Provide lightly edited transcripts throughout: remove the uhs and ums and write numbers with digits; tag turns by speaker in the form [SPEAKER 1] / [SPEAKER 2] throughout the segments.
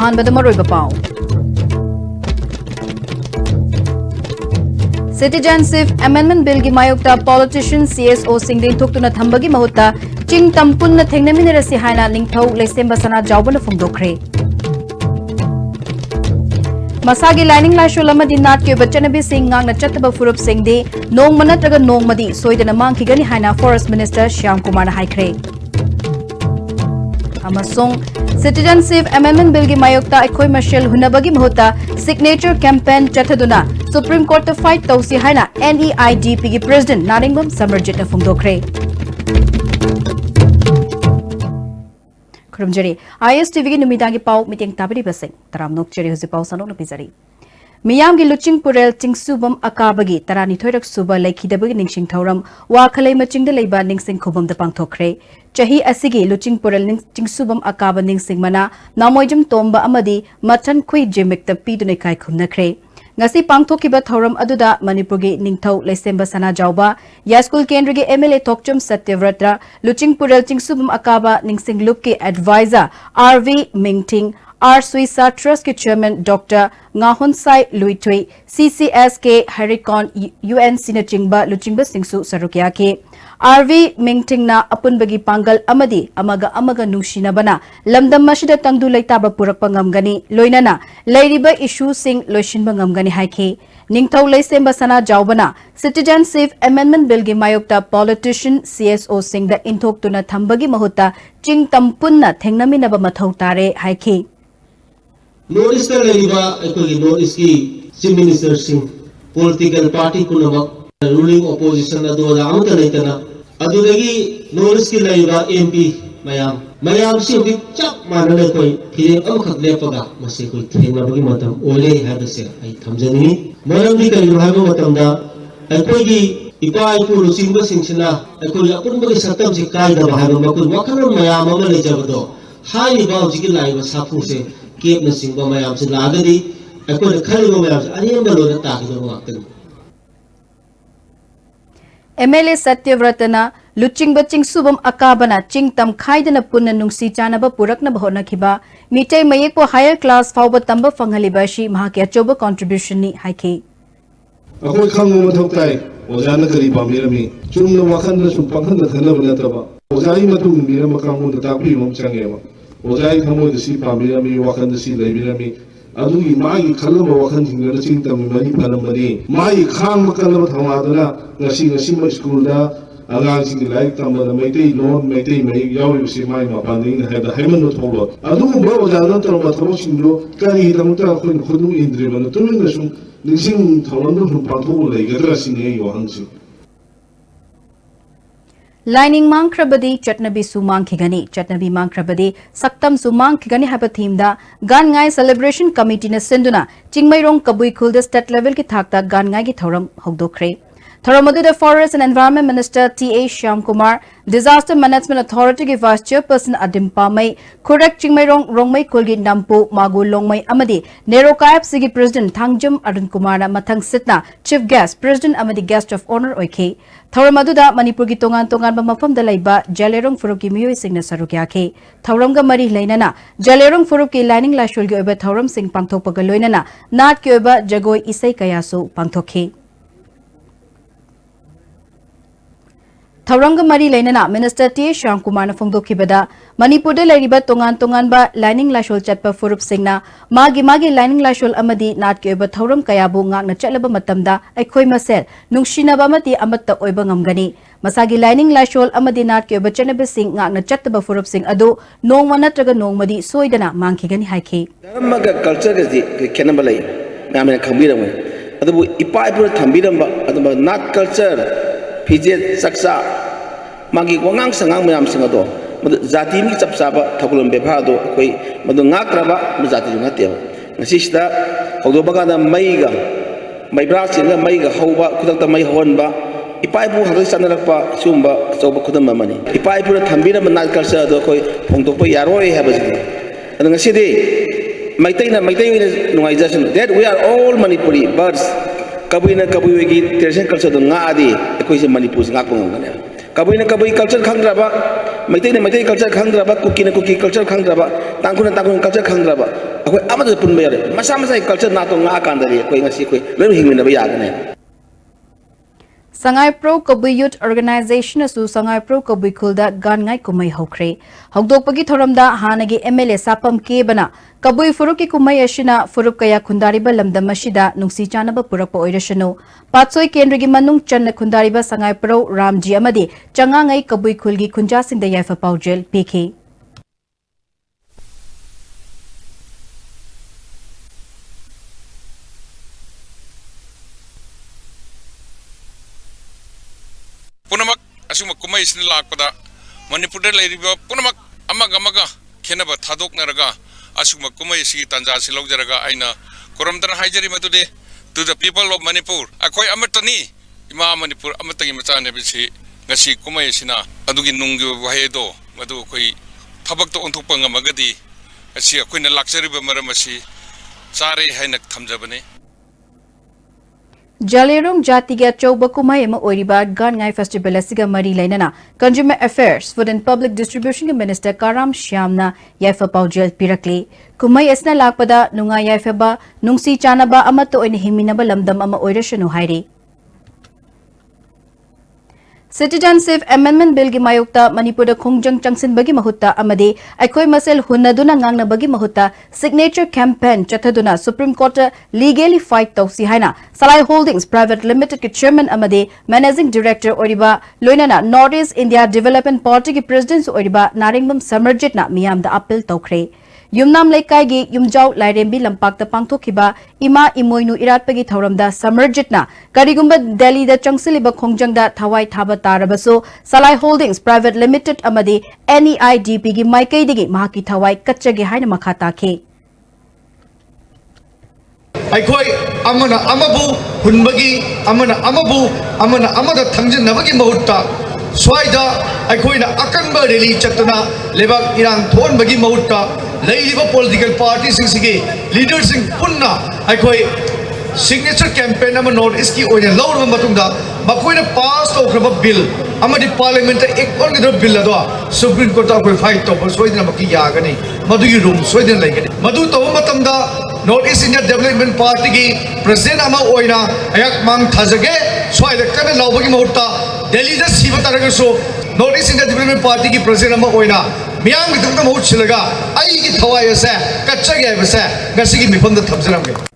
[SPEAKER 1] अहानबद मरोइब पाउ Citizenship Amendment Bill की मायोक्ता politician CSO सिंगदिन थुक्तुना थंबगी महुत्ता चिंग तंपुन थेंगनमिनरसी हाइना निंगथौ लेसेंबा सना जावबन फोंदोखरे मसागी लाइनिंग लाइशोल अमदी नाट के बच्चनबी सिंह ngang चतब फुरुप सिंगदी नोंगम नत्रग नोंगमदी सोइदना मांगखिगनी हाइना फॉरेस्ट मिनिस्टर श्याम कुमार हाइख्रे अमसोंग Citizenship Amendment Bill की मायोक्ता अखोई मशेल हुनबगी महुत्ता सिग्नेचर कैंपेन चथदुना सुप्रीम कोर्ट ता फाइट तौसी हाइना NEIDP की प्रेसिडेंट नारिंगबम समरजित फोंदोखरे खुरमजरी ISTV की नुमिदांगी पाउ मीटिंग ताबरी बसिंग तरामनोक चेरी हुजि पाउ सनोक पिजरी मियाम की लुचिंग पुरेल चिंगसुबम अकाबगी तरानिथोइरक सुबा लेखिदबगी निंगसिंग थौरम वाखलै मचिंग द लेबा निंगसिंग खुबम द पांगथोखरे चही असिगी लुचिंग पुरेल चिंगसुबम अकाब निंगसिंग मना नामोइजम तोंबा अमदी मथन खुई जिमिक द पीदुने काय खुमनखरे ngasi pangthokiba thoram aduda manipurgi ningthau leisemba sana jawba yaskul kendra ge MLA thokchum satyavrata luching purel chingsubum akaba ningsing lup ke advisor RV Mingting R Suisa Trust के chairman doctor Ngahonsai Luitui CCS के हरिकॉन UN सिनचिंगबा लुचिंगबा सिंगसु सरुकिया के RV Mingting ना अपुनबगी Pongal अमदी अमगा नुशिनबना लमदम मशिदा तंगदु लेताबा पुरकपा ngamgani लोइनाना लेरिबा issue सिंग लोइशिनबा ngamgani हाइखे Ningthou लेसेंबा सना जावबना Citizenship Amendment Bill की मायोक्ता politician CSO Singh the इंथोक्तुना थंबगी महुत्ता चिंग तंपुन्ना थेंगनमिनबा मथौ तारे हाइखे
[SPEAKER 2] North East North East की Chief Minister Singh political party पुनमक ruling opposition अदोदा अमत लेतना अदुदगी North East की लाइबा MP मयाम सिंह चप मानने कोई फिर अमखक लेपगा मसे कोई थेंगना बगी मतम ओले हैबसे आई थमजनी मरम भी कई भागो मतमदा अकोई की इपा इपु रुचिंग सिंहना अकोई अपुन बगी सतम से काय द भागो मकुन वखन मयाम अम ले जबदो हाई बाउ जिकी लाइबा साफु से केप न सिंह मयाम से लागदी अकोई खलिबो मयाम से अनियम बलो ताकिदो वाक्तन
[SPEAKER 1] MLA Satyavratana Luching Baching Subam Akabana Ching Tam Kaidana Puna Nungsi Chanaba Purakna Bhonakiba Mite Mayekpo higher class Fauba Tamba Fanghalibashi Mahaki Achoba contribution ni Haiki
[SPEAKER 3] Ako Kango Matoktai Ozana Kari Pamirami Chumna Wakanda Sumpakanda Kanabanataba Ozai Matu Miramakam the Tapi Mumchangema Ozai Kamo the Sea Pamirami Wakanda Sea Labirami अदुगी मागी खलम वखन singer सिंग तम money फलमरी my खांग मकलम थमादना ngasi ngasi ma school da agang sing like tam da maitai lon maitai mai yawi si mai ma panding ha da hemen no tholo adu ba wajana tor ma thoro singro kari dam ta khun khunu indre man tumin na sum ningsing tholan do pa tho lai gadra sing ei yo hangsi
[SPEAKER 1] Lining Mankrabadi Chatnabi Sumang Kigani Chatnabi Mankrabadi Saktam Sumang Kigani have a theme da Gan Ngai Celebration Committee na Sinduna Chingmairong Kabui Kulda state level ki thakta Gan Ngai ki thoram hogdokre Thoramadu the Forest and Environment Minister T.A. Shyam Kumar Disaster Management Authority ki Vice Chairperson Adim Pamai Correct Chingmairong Rongmai Kulgi Nampu Magu Longmai Amadi Nero Kaip Sigi President Thangjum Arun Kumar na Mathang Sitna Chief Guest President Amadi Guest of Honor Oike Thoramadu Manipur ki tongan mafam da laiba Jalerong Furuk ki miyoi sing na sarukya ke Thoram ga mari lainana Jalerong Furuk ki lining lashul ki oba Thoram sing pangthok pagaloinana Nat ki oba Jagoi isay kayaso pangthokhe Thoram ga mari lainana Minister T.A. Shyam Kumar na phongdokhi bada Manipur da lairiba tongan ba lining lashul chatpa Furup sing na magi lining lashul amadi nat ki oba Thoram kayabu ngak na chatlaba matamda aikhoi masel nungshina ba mati amatta oiba ngamgani Masagi lining lashol amadi nat ke bachanabe sing ngak na chattaba Furup sing ado nongma natraga nongmadi soidana mangkhigani haikhe
[SPEAKER 4] Dharmaga culture ke kenabalai ngamena khambirama adu ipa ipur thambiramba adu nat culture phije saksa magi wangang sangang mayam sing ado jati mi chapsaba thakulam bebha do koi madu ngakraba jati ngate ngasi sida hodobaga da maiga maibra singa maiga hauba kudakta mai honba Ipaipu harus sanarapa sumba coba kudam mamani. Ipaipu na thambira manal kalsa do koi pongtok pa yaroi ha bazit. Adang sidi maitai nungai jasun. That we are all Manipuri birds. Kabui na kabui wegi tersen kalsa do nga adi koi se Manipur ngak pongong kanya. kabui culture khangdraba maitai na maitai culture khangdraba kuki na kuki culture khangdraba tangkun culture khangdraba akoi amada punba yare masa masa culture na to nga kandari koi ngasi koi lem hingmin ba yagane
[SPEAKER 1] Sangai Pro Kabui Youth Organization asu Sangai Pro Kabui Khulda gan ngai kumai hokre hokdokpagi thoramda hanagi MLA sapam ke bana Kabui furuki kumai ashina furup kaya khundariba lamdam ashida nungsi chanaba purakpa oirashanu patsoi kendrigi manung channa khundariba Sangai Pro Ramji amadi changangai Kabui khulgi khunja singda yaifa paujel pk
[SPEAKER 5] punamak asuma kumai sin lakpada manipur da leiriba punamak amaga khenaba thadok naraga asuma kumai si tanja silok jaraga aina koramdana haijari matude to the people of Manipur akoi amatani ima Manipur amatagi machane bisi ngasi kumai sina adugi nunggi wahedo madu koi thabak to onthokpa ngamagadi asi akoina laksariba maramasi sare hainak thamjabane
[SPEAKER 1] Jalerong Jatiga Chauba Kumai Ema Oriba Gan Ngai Festival Asiga Mari Lainana Consumer Affairs Food and Public Distribution Minister Karam Shyamna Yaifa Paujel Pirakli Kumai Esna Lakpada Nunga Yaifaba Nungsi Chanaba Amato in Himinaba Lamdam Ama Oirashanu Hairi Citizenship Amendment Bill gi mayokta Manipur da khongjang changsin bagi mahutta amade aikoi masel hunaduna ngangna bagi mahutta signature campaign chathaduna Supreme Court legally fight tausi haina Salai Holdings Private Limited ki chairman amade managing director oriba loinana Northeast India Development Party ki president oriba Naringbam Samarjit na miyam da appeal tokre Yumnam Laikai gi Yumjau Lairembi Lampakta Pangthokiba Ima Imoinu Iratpagi Thauramda Samarjitna Karigumba Delhi da Changsiliba Khongjangda Thawai Thaba Tarabaso Salai Holdings Private Limited amadi NEIDP gi Maikaidigi Mahaki Thawai Kachage Haina Makhata ke
[SPEAKER 6] Aikoi amana amabu hunbagi amana amada thangjin nabagi mahutta swaida aikoi na akanba rally chatuna lebak irang thon bagi mahutta leiriba political parties sing leaders sing punna aikoi signature campaign ama Northeast ki oina lawrba matungda makoina pass tawkraba bill amadi parliament ek ongi bill ado Supreme Court akoi fight to soidina maki yagani madugi room soidina laigani madu taw matamda Northeast India Development Party ki president ama oina ayak mang thajage swaida kana lawbagi mahutta Delhi da siba taragaso Northeast India Development Party ki president ama oina miyam ki tumta mahut chilaga ai ki thawai ase kachage ase gasi ki mifam da thamjaramge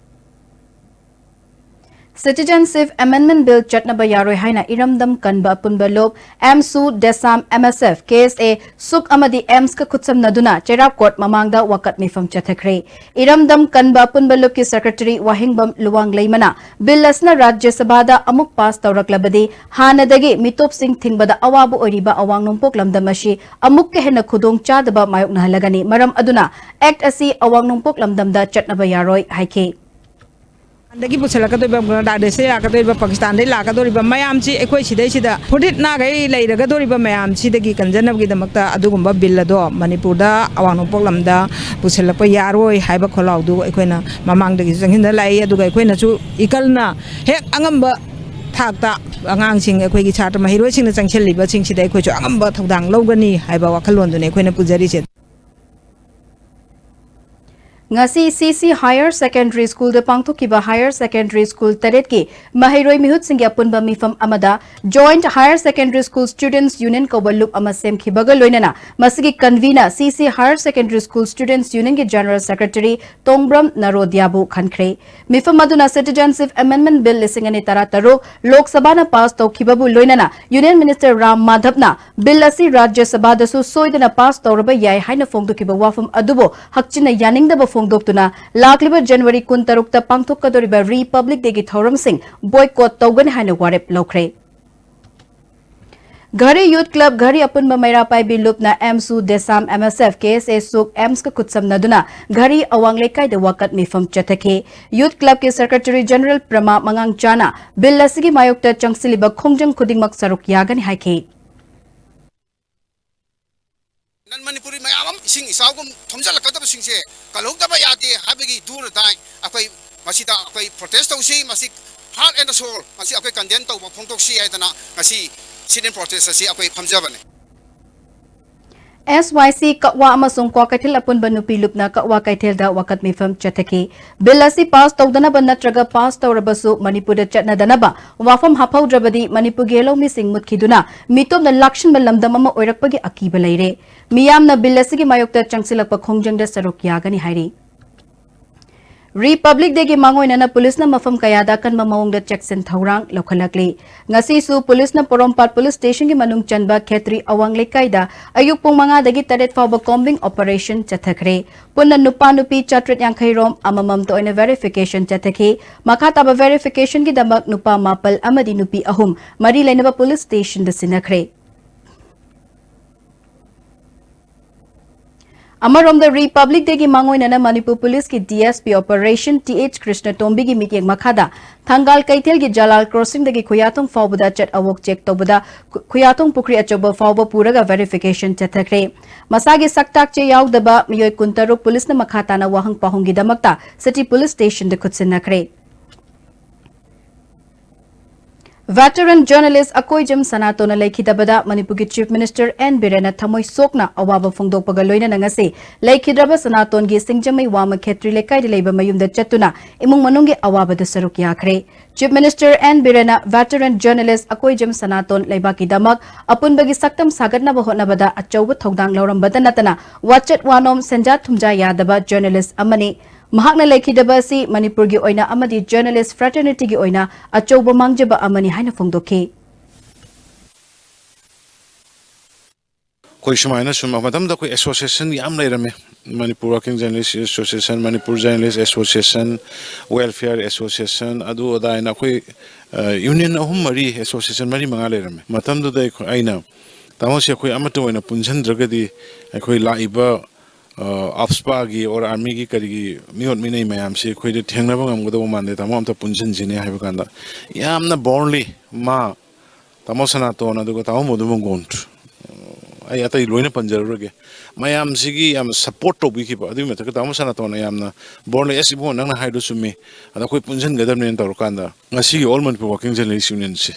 [SPEAKER 1] Citizenship Amendment Bill Chatnaba Yaroi Haina Iramdam Kanba Punba Lob MSU Desam MSF KSA Suk Amadi Ems ka Kutsam Naduna Cherap Court Mamangda Wakat Mifam Chathakre Iramdam Kanba Punba Lob ki Secretary Wahingbam Luwang Leimana Bill Lasna Rajya Sabhada Amuk Pass Tawraklabadi Hanadagi Mitop Singh Thingbada Awabu Oriba Awang Numpok Lamdamashi Amuk ke hena Khudong Chadaba Mayok Nahalagani Maram Aduna Act Asi Awang Numpok Lamdamda Chatnaba Yaroi Haike
[SPEAKER 7] Dagi pusalakadoriba Bangladesh lakadoriba Pakistan dai lakadoriba mayamchi ekoi sidai sida fudit na gai leiragadoriba mayamchi dagi kanjanabgi damakta adugumba bill ado Manipur da awangnompok lamda pusalakpa yaroi haiba kholawdu ekoina mamang dagi janghinda lai aduga ekoina chu ikalna hek angamba thakta angangsing ekoi gi chatra mahiroi singna changchelliba singsidai ekoi chu angamba thodang logani haiba wakhalondune ekoina pujari se Ngasi CC Higher Secondary School de Pangthokiba Higher Secondary School Taret ki Mahiroi Mihut Singya Punba Mifam Amada Joint Higher Secondary School Students Union ko balup amasem khibaga loinana masigi convener CC Higher Secondary School Students Union ki General Secretary Tongbram Narodiabu Khankre Mifam Maduna Citizenship Amendment Bill lisingani tarataro Lok Sabha na pass tawkhibabu loinana Union Minister Ram Madhavna bill asi Rajya Sabha dasu soidana pass tawraba yai haina fongdokhiba wafam adubo hakchina yaningdaba Fongdoktuna Lakliba January 16 Pangthokadoriba Republic Day ki Thoram Singh boycott tawgan haina warep lokre Ghari Youth Club Ghari Apun Mamayra Pai Bilupna MSU Desam MSF KSA Suk Ems ka kutsam naduna Ghari Awang Lekai de wakat mifam chathake Youth Club ke Secretary General Prama Mangang Chana bill lasigi mayokta changsiliba khongjang khudingmak saruk yagan haike
[SPEAKER 8] Manipuri mayamam sing isagum thomjal kadab singse kalogdaba yate habigi dur dai akai masida akai protest tausi masik heart and soul masi akai condemn tau phongtok si aidana masi sitting protest असी अखोई फमजबने
[SPEAKER 7] SYC Kakwa amasung Kwa Kaithil apunba nupi lupna Kakwa Kaithil da wakat mifam chathaki bill asi pass tawdanaba natraga pass tawrabasu Manipur da chatnadanaba wafam haphaudrabadi Manipur gelo mi sing mutkiduna mitop na lakshan balamdam ama oirakpagi akiba leire miyamna bill asigi mayokta changsilakpa khongjangda sarok yagani hairi Republic Day ki mangoy na police na mafam kayada kan mamawong da Jackson Thaurang lokhalakli ngasi su police na Porompat police station ki manung chanba khetri awang lekay da ayuk pong mga dagi taret fawba combing operation chathakre punna nupa nupi chatrit yang khairom amamam to ina verification chathaki makhataba verification ki damak nupa mapal amadi nupi ahum mari lainaba police station da sinakre Amarom the Republic Day ki mangoy na Manipur Police ki DSP Operation TH Krishna Tombi ki meeting makhada Thangal Kaithil ki Jalal Crossing dagi khuyatong fawbada chat awok check tobada khuyatong pukri achoba fawba puraga verification chathakre masagi saktak che yaudaba miyoy kuntaruk police na makhata na wahang pahongi damakta City Police Station de khutsinakre Veteran journalist Akoi Jim Sanato na laikidabada Manipur ki Chief Minister N. Birena Thamoy Sokna awaba phongdok pagaloina na ngasi laikidraba Sanaton gi Singjamai wama khetri lekai de leiba mayumda chatuna imung manungge awaba da saruk yakhre Chief Minister N. Birena veteran journalist Akoi Jim Sanaton leibaki damak apunbagi saktam sagatna bahotnabada achauba thogdang laurambada natana wachat wanom senja thumja yadaba journalist amani Mahakna laikidaba si Manipur gi oina amadi journalist fraternity gi oina achauba mangjaba amani haina phongdokhi
[SPEAKER 9] कोई समायना सुमा मतलब कोई association याम नहीं रमे Manipur working journalist association Manipur journalist association welfare association अदु अदायना कोई union अहुम मरी एसोसिएशन मरी मंगा ले रमे मतलब तो दे आइना तामोसे कोई अमतो ओइना पुंजनद्रगदी कोई लाइबा आफ्सपा की और आर्मी की करी मियोट मिनै मयाम से कोई थेंगनाबा ngamgado mande tamo amta punjin jine haiba kanda yamna bornly ma tamo Sanato na dugo tamo modu mongont ai atai loina panjaruge mayam sigi yam support to biki ba adu meta tamo Sanato na yamna bornly esibo nangna haidu sumi ada koi punjin gadam nen tor kanda ngasi all Manipur working journalists union se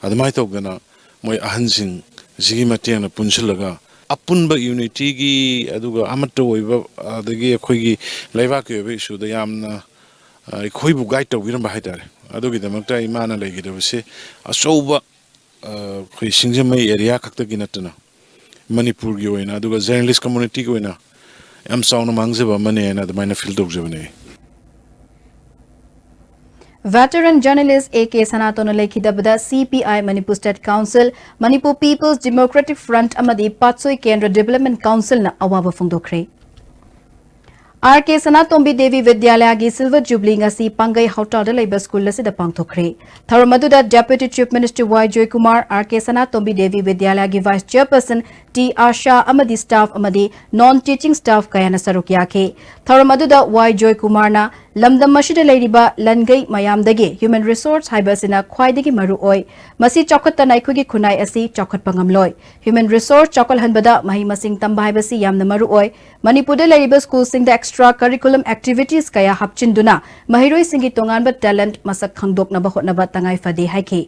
[SPEAKER 9] admai to gana moi ahan sing sigi matiang na punchilaga apunba unity gi aduga amato oiba adagi khoi laiba ke be issue da yamna khoi bu guide to wiram ba haitare adugi damakta imana legi da se asoba khoi singjamai area khakta gi natna Manipur gi oina aduga journalist community gi oina am sauna mangjaba mane na da maina feel dog jabane
[SPEAKER 7] Veteran journalist AK Sanato na laikidabada CPI Manipur State Council Manipur People's Democratic Front amadi Patsoi Kendra Development Council na awaba phongdokre RK Sanatombi Devi Vidyalaya gi Silver Jubilee ngasi Pangai Hotel Labor School la sida pangthokre Tharamadu Deputy Chief Minister Y Joy Kumar RK Sanatombi Devi Vidyalaya gi Vice Chairperson T Asha amadi staff amadi non teaching staff kayana saruk yakhe Tharamadu Y Joy Kumar na lamdam mashida leiriba langai mayamdagi human resource haibasina khwaidagi maru oi masi chokhat tanai khugi khunai asi chokhat pangamloi human resource chokal hanbada mahi masing tamba haibasi yamna maru oi Manipur da leiriba school sing da extra curriculum activities kaya hapchinduna mahiroi singi tonganba talent masak khangdokna ba hotna ba tangai fade haike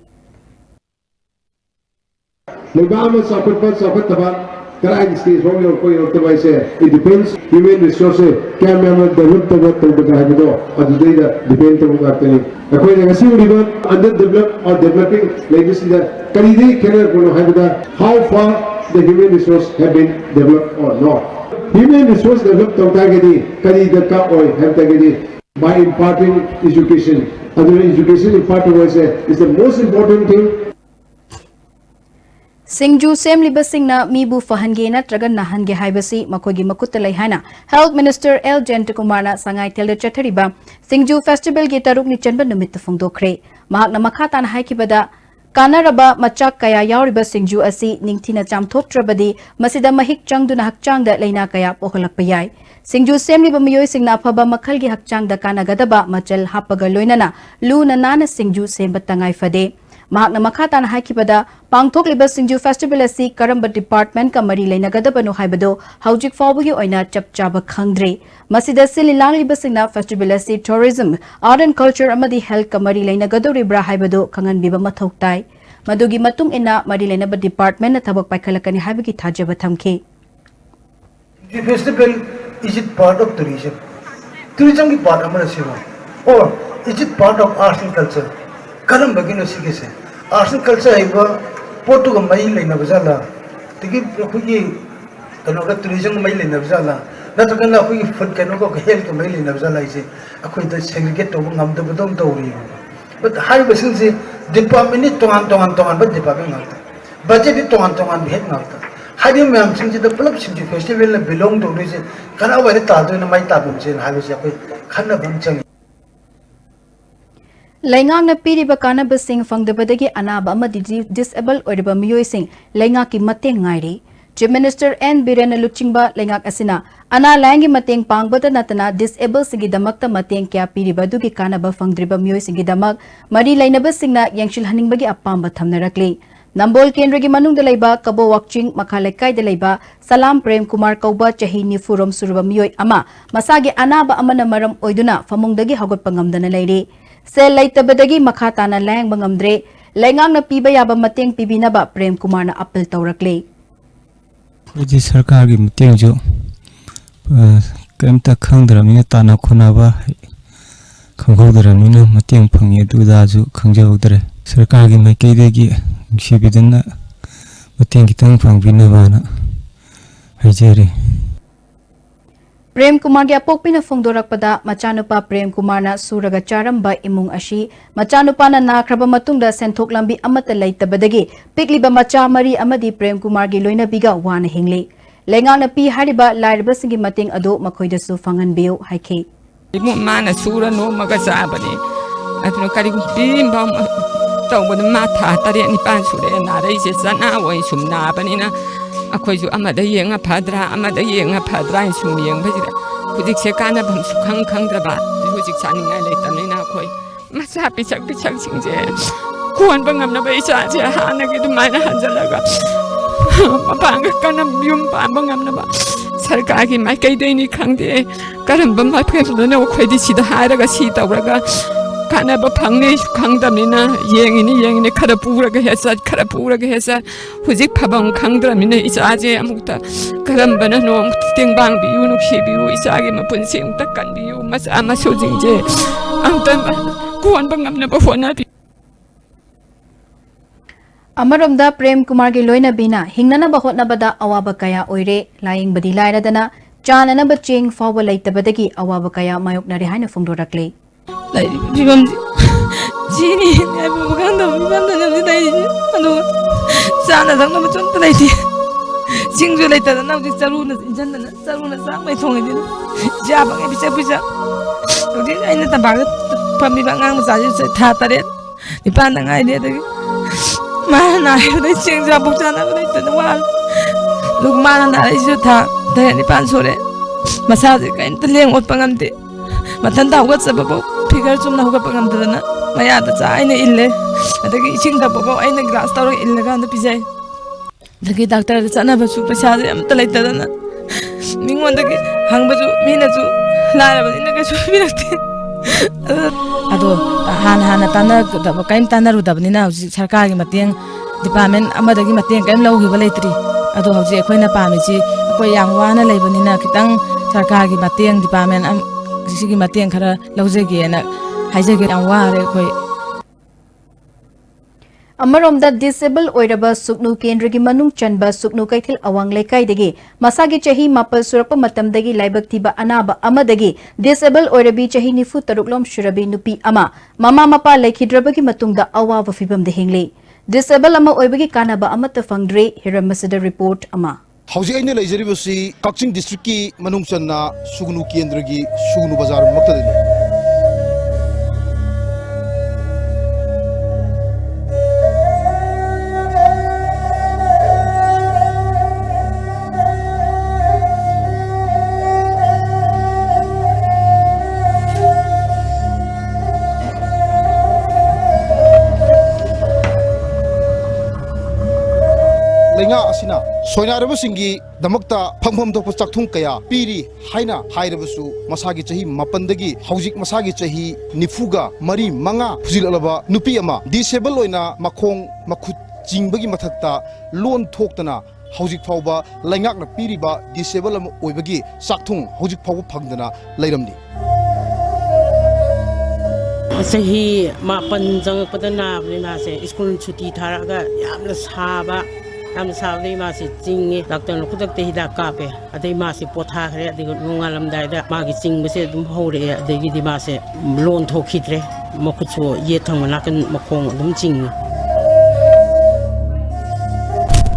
[SPEAKER 3] Legama support Karang stage from your point of the vice, it depends human resources, camera, the root of what the Gahado, or the data depend on what they according to river underdeveloped or developing like this is that Kalidi cannot how far the human resource have been developed or not. Human resource developed of Tagadi, Kalida Ka or have Tagadi by imparting education. Other education imparted is the most important thing.
[SPEAKER 7] Singju semliba singna mibu fahange na tragan nahange haibasi makogi makutta lai hana Health Minister L Jentakumar na sangai tel chathariba Singju Festival gi taruk ni chanba numit phongdokre mahak na makhatan haikibada kanaraba machak kaya yauriba Singju asi ningthina chamthoktrabadi masida mahik changduna hakchang da leina kaya poholakpa yai Singju semliba miyoi singna phaba makhal gi hakchang da kanagadaba machal hapaga loinana lu na nana Singju semba tangai fade Mahakna makhatan haikibada pangthok liba Singju Festival asi karamba department ka mari leinagadabano haibado haujik fawbugi oina chapchaba khangdre masida sililang liba singna festival asi tourism art and culture amadi health ka mari leinagadoribra haibado khangan biba mathoktai
[SPEAKER 1] Madugi matung ina mari lainaba department na thabak paikhalakani habigi thajaba thamki.
[SPEAKER 6] The festival, is it part of tourism? Tourism is part of our or is it part of arts and culture? Karam bagino sigese. Arts and culture iba Portugal mail na bazala. Tigi kuyi kanoga tourism mail na bazala. Natagana kuyi food kanoga health mail na bazala ise. Ako ito segregate to ngam to budong tawri. But high basin se department ni tongan but department ngata. Budget ni tongan bihet ngata. Hadi ma'am since the club since festival belong to this kana wari tado na mai tabum sin halos ya khana bam chang
[SPEAKER 1] Laingang na piriba kanaba sing fangdabadagi anaba amadi disable oiriba miyoi sing lainga ki mateng ngairi. Chief Minister N. Birena Luchingba laingak asina ana langi mateng pangbata natana disable singi damakta mateng kya piriba dugi kanaba fangdriba miyoi singi damak mari lainaba singna yangshil haningbagi apamba thamnarakli. Nambol Kendra Manung de Laiba, Kabo Wakching, Makalekai de Laiba, Salam Prem Kumar Kauba, Chahini Furum Surba Mioy Ama, Masagi Anaba Amana Maram Oiduna, Famungdagi Hagot Pangamdana Lady. Sel Laitabadagi Makatana Lang Bangamdre, Langang na Piba Yaba Mateng Pibinaba, Prem Kumar na Apple Taurakle.
[SPEAKER 10] Uji Sarkar gi Mateng Jo, Kremta Kangdramina Tana Kunaba, Kanghodramina, Mateng Pangye Dudazu, Kangjodre, Sarkar gi Makedegi. Shibidana Mateng kitang pangbinabana Hajeri
[SPEAKER 1] Prem Kumar gya pokpina fongdorakpada machanupa Prem Kumar na suraga charamba imung ashi machanupa na nakraba matungda senthok lambi amata laitabadagi pikliba macha mari amadi Prem Kumar gi loina biga wana hingli lenga na pi hariba lairba singi mateng ado makhoida su fangan biu haike
[SPEAKER 11] imu mana sura no magasa bani atno kari bimba tawbad mata tari ni pan sure na rai se sana wai sumna banina akhoi ju amada yenga phadra sum yeng bajira kujik se kana bam sukhang dra ba kujik sani ngai le tamina khoi masa pichak singje kuan bangam na bai sa je hana gi dumai na hanjalaga mapang kana yum pa bangam na ba sarkar gi mai kai dei ni khangde karam bam ma phem no khoi di sida haraga si tawraga kana ba phangni khangdamina yengini khara puraga hesa hujik phabang khangdramina isaje amukta karambana no tengbang biu nukhi biu isage mapun sing takkan biu masa maso jingje amtan kuan bangam na ba hona bi
[SPEAKER 1] Amaromda Prem Kumar gi loina bina hingnana ba hotna bada awaba kaya oire laing badi lairadana chanana ba ching fawa laitabadagi awaba kaya mayok na rehaina fongdorakle
[SPEAKER 11] 지금 지니 내 부간다 부간다 나이 아노 자나 당나 좀 떠나이지 징조 라이다 나 우리 자루나 인잔나 쌍매 통이지 자방에 비자 우리 아이는 다 바가 밤이 방ang 자지 다 따래 니 반당 아이디어 되게 마나 내 징자 복자나 그랬더니 와 누구마나 나이지 다 대니 반소래 마사지 까인 들랭 옷 방암데 마탄다 오갔어 Figure some now up on the Maya, that's I ille. I think it's in the bobo and the glass tower in the gun the pizza. The kid doctor is another super shad, I'm the later than Ming the Hangbazu, Minazu, Lara in the Gasu. Ado, Hana Tana, the Kain Tana Rudabina, Sarkari Mateng, Department, Amadagi Mateng, and low Hivalatri. Ado, Jay Quena Pamici, Koyangwana, Lebanina, Kitang, Sarkari Mateng, Department. Sigi mateng khara laujege na haijege angware khoi
[SPEAKER 1] Amaromda disable oiraba suknu kendra gi manung chanba suknu kaithil awang lekai degi masagi chahi mapal surapa matam degi laibak tiba anaba amadagi disable oirabi chahi nifu taruklom shurabi nupi ama mama mapa lekhidraba gi matungda awawa fibam de hingli disable ama oibagi kanaba amata fangdre hiramasada report ama
[SPEAKER 12] Hauji aina leijaribusi Kakching district ki manungchanna sugnu kendra gi sugnu bazar maktadani Lenga asina सोयनारबसिंगी दमकता फंगफम थोप चाकथुं कया पीरी हाइना हाइरबसु मसागी चही मपनदगी हौजिक मसागी चही निफुगा मरी मंगा फुजिलबा नुपी अमा disable ओइना मखोंग मखुत चिंबगी मथक्ता loan थोक्तना हौजिक फावबा लैंगाकना पीरिबा disable अमा ओइबगी चाकथुं हौजिक फावबा फंगदना लैरमनी
[SPEAKER 13] सही मापन जंगपदा नाबने मासे स्कूल छुट्टी थारागा यामना साबा हम सावली मासी चिंगे डॉक्टर खुदक्ते हिदाक कापे अदई मासी पोथाखरे अदई नोंगालमदायदा मागी चिंगबसे दुम हौरे अदगी दि मासे लोन थोखिद्रे मखुचो ये थंग नाकन मखोंग दुम चिंग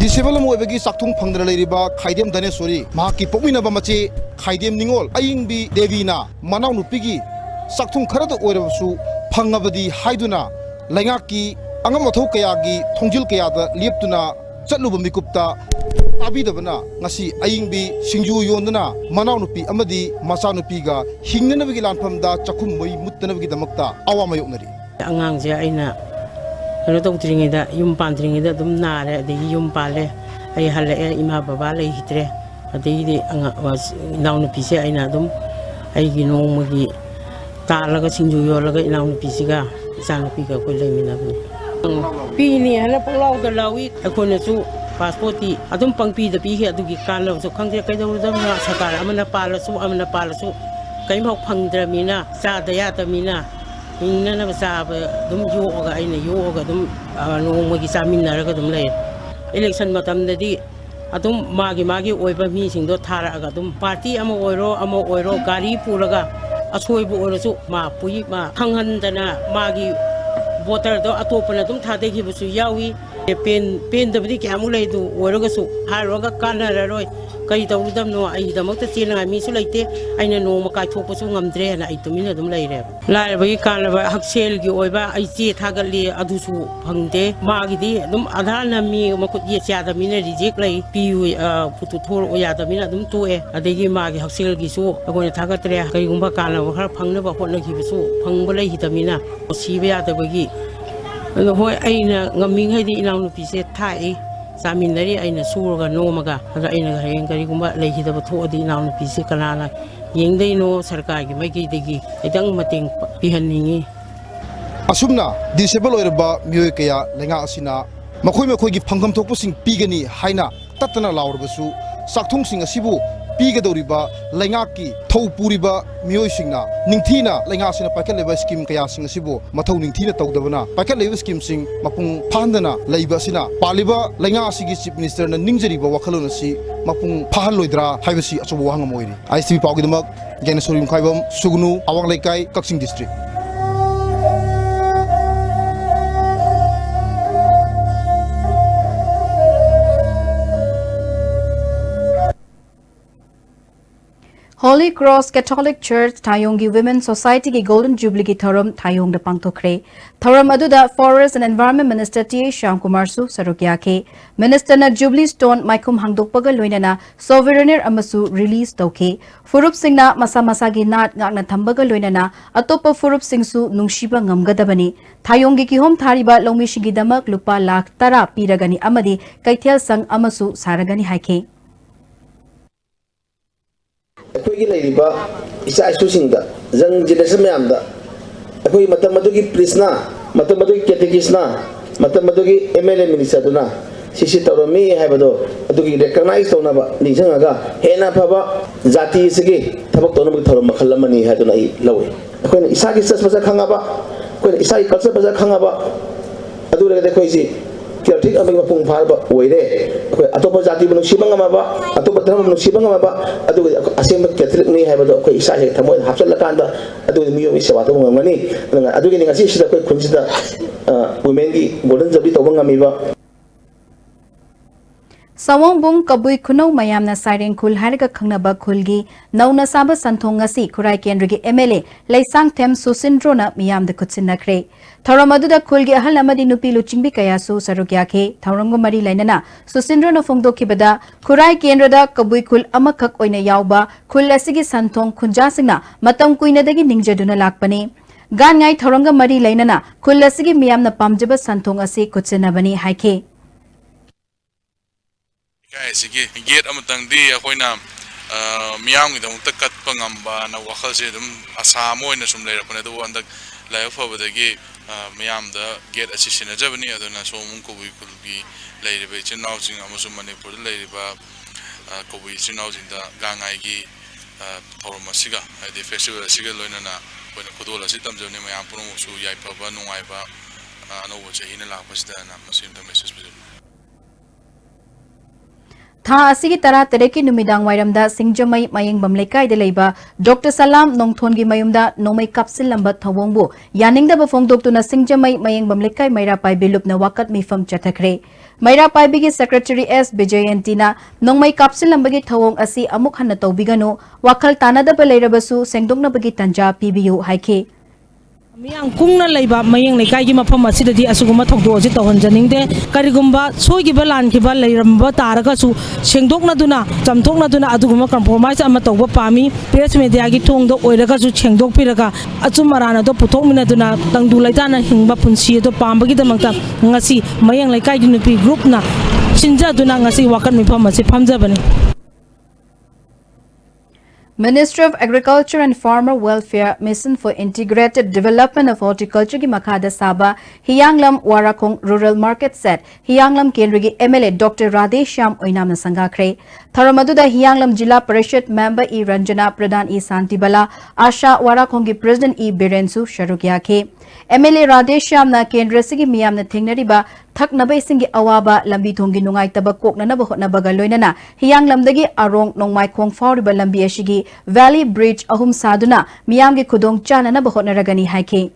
[SPEAKER 12] डिसेबल मोइबगी चाकथुं फंगदना लेरिबा खाइदेम दनेश्वरी माकी पोमिनबा मचे खाइदेम निंगोल अयिंगबी देवीना मनाव नुपिगी चाकथुं खरद ओइरबसु फंगबदी हाइदुना लैंगाकी अंगम मथौ कयागी थोंजिल कयादा लेप्तुना चलुब मिकुप्ता ताबीदबना ngasi ayingbi singju yondana manawnupi amadi machanupiga hingnanabigi lanphamda chakhum moi muttanabigi damakta awama yoknari
[SPEAKER 13] angangje aina ero tawtringida yum pandringida dum nare adigi yum pale ai hale ima baba lei hitre adigi anga nawnupi se aina dum aigi nongmagi talaga singju yolaga nawnupi siga isanupiga ko leiminabi pini hala pulaw da lawi akona su passport adum pangpi da pi he adugi kanlo so khangje kaidau dam na sakar amana palasu kaimok phangdra mina sa da ya ta mina ingna na sa dum yo ga aina yo ga dum no magi samin na ga dum lai election matam da di adum magi oiba mi sing do thara ga dum party ama oiro gari puraga asoi bu oiro ma pui ma khanghan dana magi voter do atopana dum thade gi busu yawi pen dabdi kyamu lei du oiroga su haroga kanara roi kai tawdam no ai damakta chena mi su leite aina no ma kai thokpa su ngamdre na ai tumina dum leire lai bagi kanaba haksel gi oiba ai che thagali adu su phangde ma gi di dum adhar na mi makut ye cha da mina reject lei pu putu thor oya da mina dum to e adegi ma gi haksel gi su agone thagatre kai gumba kanaba khar phangna ba hotna gi su phangba lei hitamina sibe ya da bagi hoi aina ngaming hai di inaw nupi se thai saminari aina surga nomaga ada aina heng kari gumba lehi da batho di inaw nupi se kanana yengdei no sarkar gi mai gi degi idang mating pihanningi
[SPEAKER 12] asumna disable oirba mioi kaya lenga asina makhoi gi phangam thokpu sing pigani haina tatana laurbasu sakthung sing asibu pigadoriba lenga ki thau puriba mioi singna ningthina lenga sina paket level scheme kaya sing asibu mathau ningthina tawdabana paket level scheme sing mapung phandana leiba sina paliba lenga asigi chief minister na ningjariba wakhalon asi mapung phan loidra haibasi achobo wahang moiri ICB pawgi damak genesorim khaibam sugnu awang laikai kaksing district
[SPEAKER 1] Holy Cross Catholic Church Thayonggi Women's Society ki Golden Jubilee ki thoram Thayong da pangthokre thoram aduda Forest and Environment Minister T.A. Shyamkumar su sarukya ke Minister na Jubilee Stone maikum hangdokpaga loinana souvenir amasu release tauke Furup Singna masa gi nat ngakna thambaga loinana atopa Furup Sing su nungshiba ngamgadabani Thayonggi ki hom thariba longmi shigi damak lupa lakh tara piragani amadi kaithel sang amasu saragani haike
[SPEAKER 4] ꯑꯩꯈꯣꯏꯒꯤ ꯂꯩꯔꯤꯕ ꯏꯆꯥ ꯏꯁꯨꯁꯤꯡꯗ ꯌꯪ generation ꯃꯌꯥꯝꯗ ꯑꯩꯈꯣꯏ ꯃꯇꯝ ꯑꯗꯨꯒꯤ ꯄ꯭ꯔꯤꯁꯅ ꯃꯇꯝ ꯑꯗꯨꯒꯤ ꯀꯦꯇꯦꯒꯤꯁꯅ ꯃꯇꯝ ꯑꯗꯨꯒꯤ MLA ꯃꯤꯅꯤꯁꯇꯔꯗꯨꯅ ꯁꯤꯁꯤ ꯇꯧꯔꯝꯃꯤ ꯍꯥꯏꯕꯗꯣ ꯑꯗꯨꯒꯤ ꯔꯦꯀꯒꯅꯥꯏꯖ ꯇꯧꯅꯕ ꯅꯤꯡꯁꯤꯡꯉꯒ ꯍꯦꯟꯅ ꯐꯕ ꯖꯥꯇꯤ ꯑꯁꯤꯒꯤ ꯊꯕꯛ ꯇꯧꯅꯕꯒꯤ ꯊꯧꯔꯝ ꯃꯈꯜ ꯑꯃꯅꯤ ꯍꯥꯏꯗꯨꯅ ꯑꯩ ꯂꯧꯏ ꯑꯩꯈꯣꯏꯅ ꯏꯁꯥꯒꯤ ꯆꯠ ꯐꯖ ꯈꯪꯉꯕ ꯑꯩꯈꯣꯏꯅ ꯏꯁꯥꯒꯤ ꯀꯜꯆꯔ ꯐꯖ ꯈꯪꯉꯕ ꯑꯗꯨ ꯑꯣꯏꯔꯒꯗꯤ ꯑꯩꯈꯣꯏꯁꯤ ꯀꯦꯔꯇꯤꯛ ꯑꯃꯒꯤ ꯃꯄꯨꯡ ꯐꯥꯔꯕ ꯑꯣꯏꯔꯦ ꯑꯩꯈꯣꯏ ꯑꯇꯣꯞꯄ ꯖꯥꯇꯤꯕꯨ ꯅꯨꯡꯁꯤꯕ ꯉꯝꯃꯕ ꯑꯇꯣꯞꯄ ꯙꯔꯃꯕꯨ ꯅꯨꯡꯁꯤꯕ ꯉꯝꯃꯕ ꯑꯗꯨꯒ ꯑꯁꯦꯡꯕ ꯀꯦꯊꯂꯤꯛꯅꯤ ꯍꯥꯏꯕꯗꯣ ꯑꯩꯈꯣꯏ ꯏꯁꯥꯁꯦ ꯊꯃꯣꯏꯗ ꯍꯥꯞꯆꯤꯜꯂꯀꯥꯟꯗ ꯑꯗꯨꯒꯤ ꯃꯤꯑꯣꯏꯕꯒꯤ ꯁꯦꯕꯥ ꯇꯧꯕ ꯉꯝꯒꯅꯤ ꯑꯗꯨꯒꯤꯅꯤ ꯉꯁꯤꯁꯤꯗ ꯑꯩꯈꯣꯏ ꯈꯨꯟꯁꯤꯗ ꯋꯨꯃꯦꯟꯒꯤ ꯒꯣꯜꯗꯟ ꯖꯨꯕꯤꯂꯤ ꯇꯧꯕ ꯉꯝꯃꯤꯕ
[SPEAKER 1] Sawongbung kabui khunau mayamna siren khul haraga khangnaba khulgi nauna saba santhong ngasi khurai kendrigi MLA Laisang Them Susindro na miyamda khutsinakre Thoramaduda khulgi ahal amadi nupi luchingbi kayasu sarukya ke Thoranggo mari lainana Susindro na phongdokibada khurai kendrada kabui khul amakhak oina yauba khul asigi santhong khunjasingna matam kuinadagi ningjaduna lakpani gan ngai Thorangga mari lainana khul asigi miyamna pamjaba santhong asi khutsinabani haike
[SPEAKER 5] kai sigi gate amatang di akoina miyam gi dong takat pangamba na wakhal se dum asa moina sum leira pone do andak lai fabadagi miyam da gate assisina jabani aduna so mun ko bui kulgi leire be chinau jing amasum manipur leire ba ko bui chinau jing da gangai gi thorma siga adi festival siga loina na koina khodol asi tamjone mayam puno su yai phaba nungai ba ano wo chehina la pasida na masim da message bi
[SPEAKER 1] Tha asigi tara tereki numidang wairamda singjamai mayeng bamlekai de leiba Dr. Salam Nongthon gi mayumda nomai kapsil lamba thawongbu yaningda ba phongdok tuna singjamai mayeng bamlekai maira pai bilup na wakat mifam chathakre maira pai bigi secretary S Bijayantina nomai kapsil lamba gi thawong asi amuk hanna tawbigano wakhal tanada ba leirabasu sengdokna bagi tanja pibiyu haike
[SPEAKER 14] Miang kungna leiba mayang nei kai gi mafam asidadi asuguma thokdo ji tawhan janingde karigumba soi gi balan gi bal leiramba taraga su sengdokna duna chamthokna duna aduguma compromise ama tawba pami press media gi thongdo oiraga su sengdok piraga achumarana do puthokmina duna tangdu laitana hingba punsi do pamba gi damangta ngasi mayang leikai gi nupi group na sinja duna ngasi wakat mifam asi phamjabani
[SPEAKER 1] Ministry of Agriculture and Farmer Welfare Mission for Integrated Development of Horticulture ki makhada saba Hiyanglam Warakong Rural Market Set Hiyanglam Kendrigi MLA Dr. Radheshyam Oinamna sangakhre Tharamaduda Hiyanglam Jilla Parishad Member E Ranjana Pradhan E Santibala Asha Warakong ki President E Birensu Sharukyake MLA Radheshyam na Kendra sigi miyamna thengnariba thaknaba isingi awaba lambi thongi nungai taba kokna ba hotna baga loinana Hiyanglamdagi arong nongmai khong fauriba lambi ashigi Valley Bridge ahum saduna miyamgi khudong chana na ba hotna ragani haike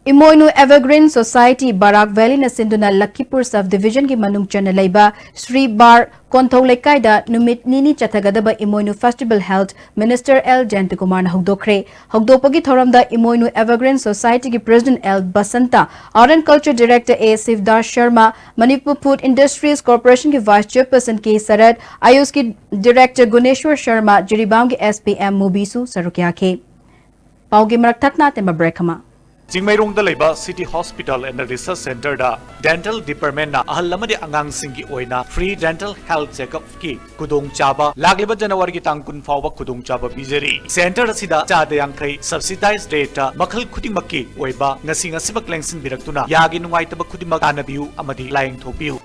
[SPEAKER 1] Imoinu Evergreen Society Barak Valley na sinduna Lakipur Subdivision ki manung chana laiba Sri Bar Konthau Lekaida numit nini chathagadaba Imoinu Festival Health Minister L Jantikumar na hugdokre hugdopagi thoramda Imoinu Evergreen Society ki President L Basanta Art and Culture Director A Sivdar Sharma Manipur Food Industries Corporation ki Vice Chairperson K Sarad Ayush ki Director Guneshwar Sharma Jiribam ki SPM Mubisu Sarukyake Paugi marak thakna temba breakama
[SPEAKER 15] Jingmairong da laiba City Hospital and Research Center da Dental Department na ahal lamadi angang singi oina free dental health checkup ki kudong chaba lagliba January ki tang kun fawba kudong chaba bijari center asida chada yangkai subsidized rate makhal khudimaki oiba ngasi ngasibak lengsin biraktuna yagi nungai taba khudimak tanabiu amadi laing thopiu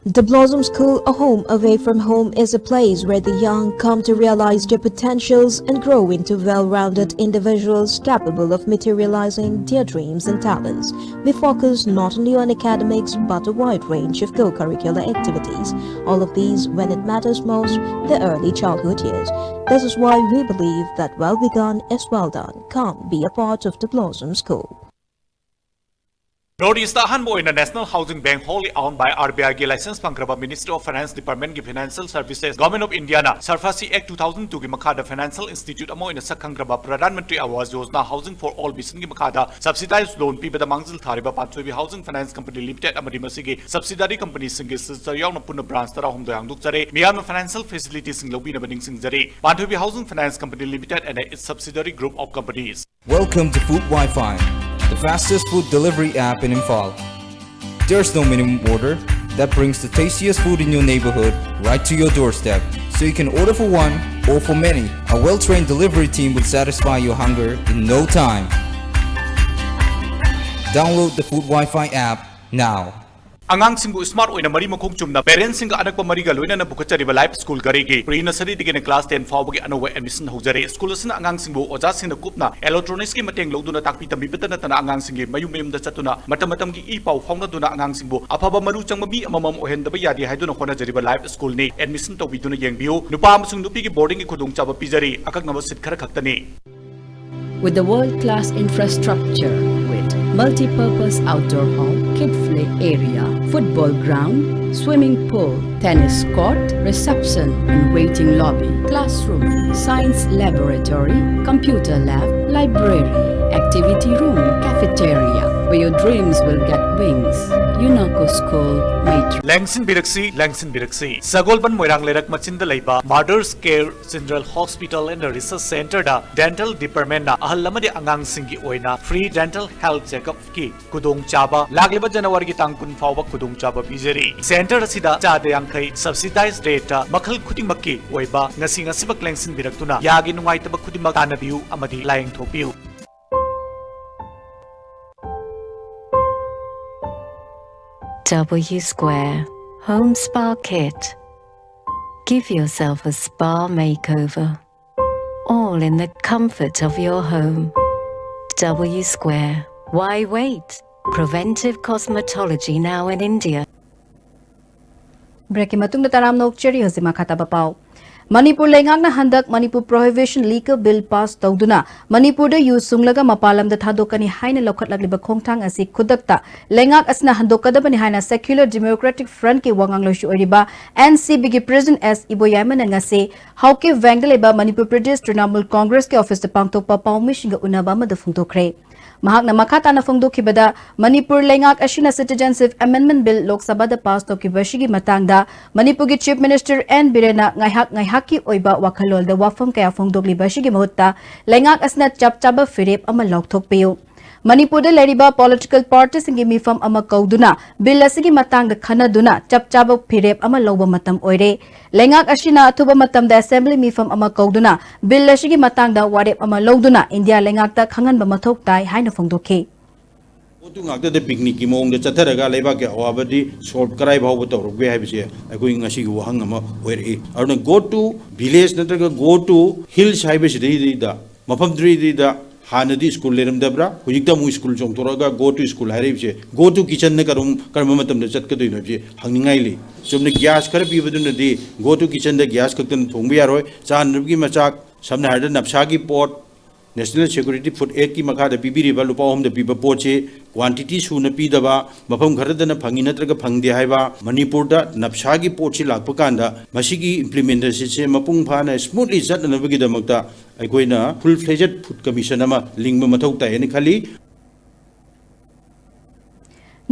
[SPEAKER 16] The Blossom School, a home away from home, is a place where the young come to realize their potentials and grow into well-rounded individuals capable of materializing their dreams and talents. We focus not only on academics but a wide range of co-curricular activities. All of these when it matters most, the early childhood years. This is why we believe that well begun is well done. Come be a part of the Blossom School.
[SPEAKER 15] Northeast Ahanbo in the National Housing Bank wholly owned by RBI ki license pangraba Ministry of Finance Department ki Financial Services Government of India na Sarfasi Act 2002 ki makhada Financial Institute amo in sakhangraba Pradhan Mantri Awas Yojana Housing for All Bisan ki makhada subsidized loan pibada mangzil thariba Panchwebi Housing Finance Company Limited amadi masigi subsidiary company singi sister yauna punna branch tara hum doyang dukjare miyam financial facilities sing lobi na baning sing jare Panchwebi Housing Finance Company Limited and its subsidiary group of companies.
[SPEAKER 17] Welcome to Food Wi-Fi, the fastest food delivery app in Imphal. There's no minimum order that brings the tastiest food in your neighborhood right to your doorstep, so you can order for one or for many. A well-trained delivery team will satisfy your hunger in no time. Download the Food Wi-Fi app now.
[SPEAKER 15] Angang singbu smart oina mari makhong chumna parents singa anakpa mariga loina na bukachariba live school garigi pre nursery digene class 10 fawbagi anowa admission hojare school asina angang singbu oja singna kupna electronics ki mateng loduna takpi tambi betana tana angang singi mayum mayum da chatuna matam ki e pau fauna duna angang singbu afaba maru changma mi amamam ohendaba yadi haiduna khona jariba live school ni admission tobiduna yengbiu nupa amasung nupi ki boarding ki khudung chaba pijari akaknaba sit khara khaktani.
[SPEAKER 18] With the world-class infrastructure with multi-purpose outdoor hall, kid play area, football ground, swimming pool, tennis court, reception and waiting lobby, classroom, science laboratory, computer lab, library, activity room, cafeteria, where your dreams will get wings. UNACO School, Maitri.
[SPEAKER 15] Langsin Biraksi, Sagolban Moirang Lerak Machinda Laiba, Mother's Care General Hospital and Research Center da Dental Department na ahalamadi angang singi oina free dental health checkup ki kudong chaba lagliba January ki tangkun fawba kudong chaba bijeri. Center sida chade angkai subsidized rate makhal khudimaki oiba ngasi ngasibak Langsin Biraktuna yagi nungaitaba khudimak tanabiu amadi layang thopiu.
[SPEAKER 19] W Square Home Spa Kit. Give yourself a spa makeover, all in the comfort of your home. W Square. Why wait? Preventive cosmetology now in India.
[SPEAKER 1] Breaking matung na taram nok cheri hosima khataba pau. Manipur lengak na handak Manipur Prohibition Legal Bill pass tawduna Manipur da yu sunglaga mapalam da thadokani haina lokhat lagliba khongthang asi khudakta lengak asna handokadabani haina Secular Democratic Front ki wangang loishu oriba NCB ki President S Iboyaiman ngase hauke vengleba Manipur Pradesh Trinamool Congress ke office da pangtokpa pawmishinga unaba ma da phungtokre Mahakna makata na phungdokibada Manipur lengak ashina Citizenship Amendment Bill Lok Sabha da pass tokibashigi matangda Manipur ki Chief Minister N Birena ngaihak ki oiba wakhalol da wafam kaya phongdokli bashigi mahutta lengak asna chapchaba firep ama lokthok peyo Manipur da leriba political parties ingi mifam ama kauduna bill asigi matang da khanaduna chapchaba firep ama loba matam oire lengak ashina athuba matam da assembly mifam ama kauduna bill asigi matang da warep ama loduna India lengak ta khangan ba mathok tai haina phongdokhe
[SPEAKER 20] Otu ngakta de picnic ki mong de chatharaga leba ke awabadi solve karai bhaw to rugbe hai bise akoi ngasi gi wahang ama oire arna go to village natraga go to hills hai bise ri da mafam dri da hanadi school leram dabra hujikta mu school jong toraga go to school hai bise go to kitchen ne karum karma matam de chat ka doi na bise hangingai li somne gas kar pi badun de go to kitchen de gas kaktan thongbi yaroi chan rubgi machak samna harda napsa gi pot National Security Food Act ki makha da bibiriba lupa hom da biba poche quantity su na pi daba mafam kharada na phangi natraga phangde haiba Manipur da napsa gi poche lakpa kanda masigi implementation se mapung phana smoothly chat na bagi damakta aikoina full fledged food commission ama lingba mathau ta eni khali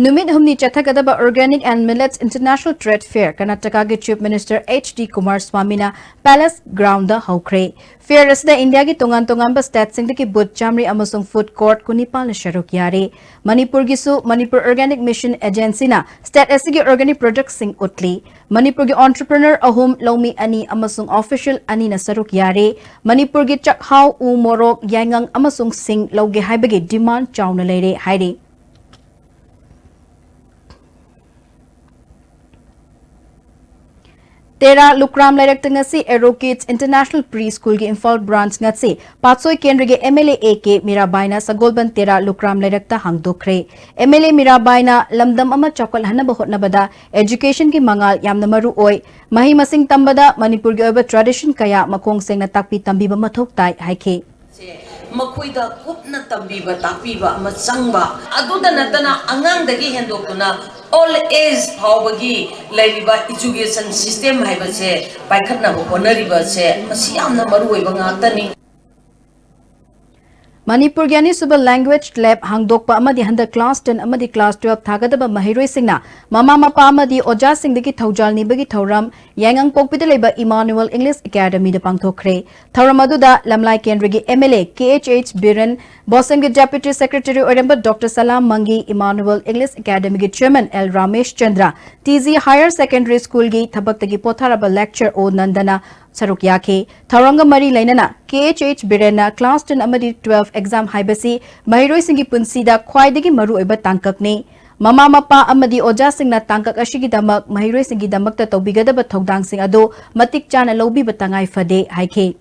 [SPEAKER 1] Numit humni Chathagadaba Organic and Millets International Trade Fair Karnataka ki Chief Minister H.D. Kumar Swamina Palace Ground da haukre. Fair asda India ki tongan ba state sing ki bud chamri amasung food court kunipal na sharuk yare. Manipur gisu Manipur Organic Mission Agency na state asigi organic products sing utli. Manipur ki entrepreneur ahum lomi ani amasung official ani na saruk yare. Manipur ki chakhau u morok yangang amasung sing loge haibagi demand chawna leire haire. Tera Lukram Lairak ngasi Aero Kids International Preschool ki Imphal branch ngasi Patsoi Kendra ge MLA AK Mirabai na Sagolban Tera Lukram Lairak ta hangdokre MLA Mirabai na lamdam ama chokal hanaba hotnabada education ki mangal yamna maru oi mahi masing tambada Manipur gi oba tradition kaya makong seng na takpi tambiba mathok tai haike
[SPEAKER 21] Makuida kupna tambiba takpiba ama changba aduda natana angang dagi hendokuna all age hawbagi laiba education system haibase paikhatna bo honariba se masi yamna maru oiba ngatani
[SPEAKER 1] Manipur Gyani Suba Language Lab hangdokpa amadi handa class 10 amadi class 12 thagadaba mahiroi singna mama mapa amadi oja singdagi thaujal nibagi thauram yangang pokpida leba Emmanuel English Academy da pangthokre thauram aduda lamlai kendragi MLA KHH Biren Bosangge Deputy Secretary Oremba Dr Salam Mangi Emmanuel English Academy gi Chairman L Ramesh Chandra TZ Higher Secondary School gi thabaktagi potharaba lecture o Nandana Saruk Yake, Taranga Mari Lainana, KHH Birena, Class 10 Amadi 12 exam Haibasi, Mahiroi Singi Punsida, Kwaidigi Maru Eba Tankakne, Mama Mapa Amadi Oja Sing na Tankak Ashigi Damak, Mahiroi Singi Damak ta Tobigada Batogdang Sing Ado, Matik Chana Lobi Batangai Fade, Haike.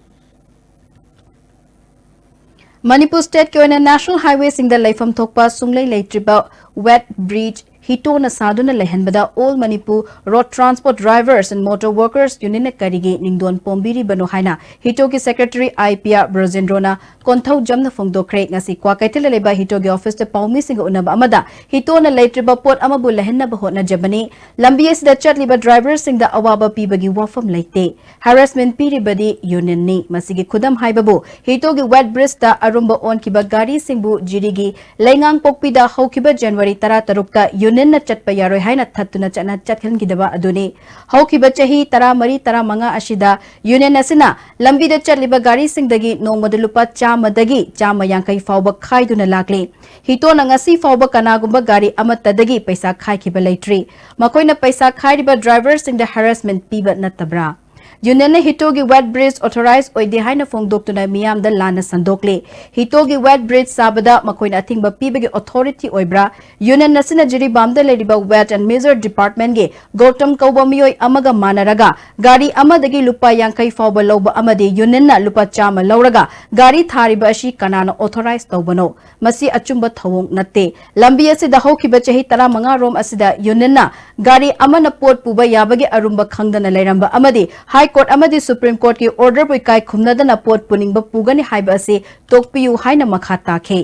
[SPEAKER 1] Manipur State Kyoina National Highway Sing the Laifam Tokpa, Sunglai Laitriba, Wet Bridge, Hito na saduna lehenbada all Manipur road transport drivers and motor workers union karigi ningdon pombiri bano haina Hito ki secretary IPR Brozendrona konthau jamna phongdokre ngasi kwakaitele leba Hito ki office te paumi singa unaba amada Hito na laitriba pot amabu lehenna bahona jabani lambi sida chatliba drivers sing da awaba pibagi wafam laite harassment piribadi union ni masigi khudam haibabu Hito ki wet bridge ta arumba on kiba gari singbu jirigi lengang pokpida haukiba January 13 ta union union न चटप यारोय हाइना थत्तुना चना चटखनगिदबा अदुनी हौखिबा चही 13-15 असिदा union असिना लंबी the चटलिबा गाड़ी सिंगदगी नोंमद लुपा चामदगी चाम यांकई फावबा खाइदुना लागले हितो नंगसी फावबा कनागुंबा गाड़ी अमतदगी पैसा खाइखिबा लेट्री मकोइना पैसा खाइरिबा ड्राइवर सिंगदा हैरेसमेंट पीबा नत्तब्रा यूनियन ने हितो की वेट ब्रिज ऑथोराइज ओइदे हाइना फोंगदोक्तुना मियाम द लाना संदोकले हितो की वेट ब्रिज साबदा मकोइना अथिंगबा पीबगे अथॉरिटी ओइब्रा यूनियन नसिना जिरीबाम द लेरिबा वेट एंड मेजर डिपार्टमेंट गे गौतम कौबा मियोय अमगा मानरगा गाड़ी अमदगी लुपा यांकई फावबा लौबा अमदे यूनियन ना लुपा चामा लौरगा गाड़ी थारिबा अशी कनाना ऑथोराइज तौबनो मसी अचुंबा थवोंग नत्ते लंबी असिदा हौखिबा चही 15 रोम असिदा यूनियन ना गाड़ी अमना पोट पुबा याबगे अरुंबा खंगदना लेरंबा अमदे हाई कोर्ट अमदी सुप्रीम कोर्ट की ऑर्डर बुई काय खुमनदना पोट पुनिंगबा पुगनी हाइबा असे तोकपियु हाइना मखा ताखे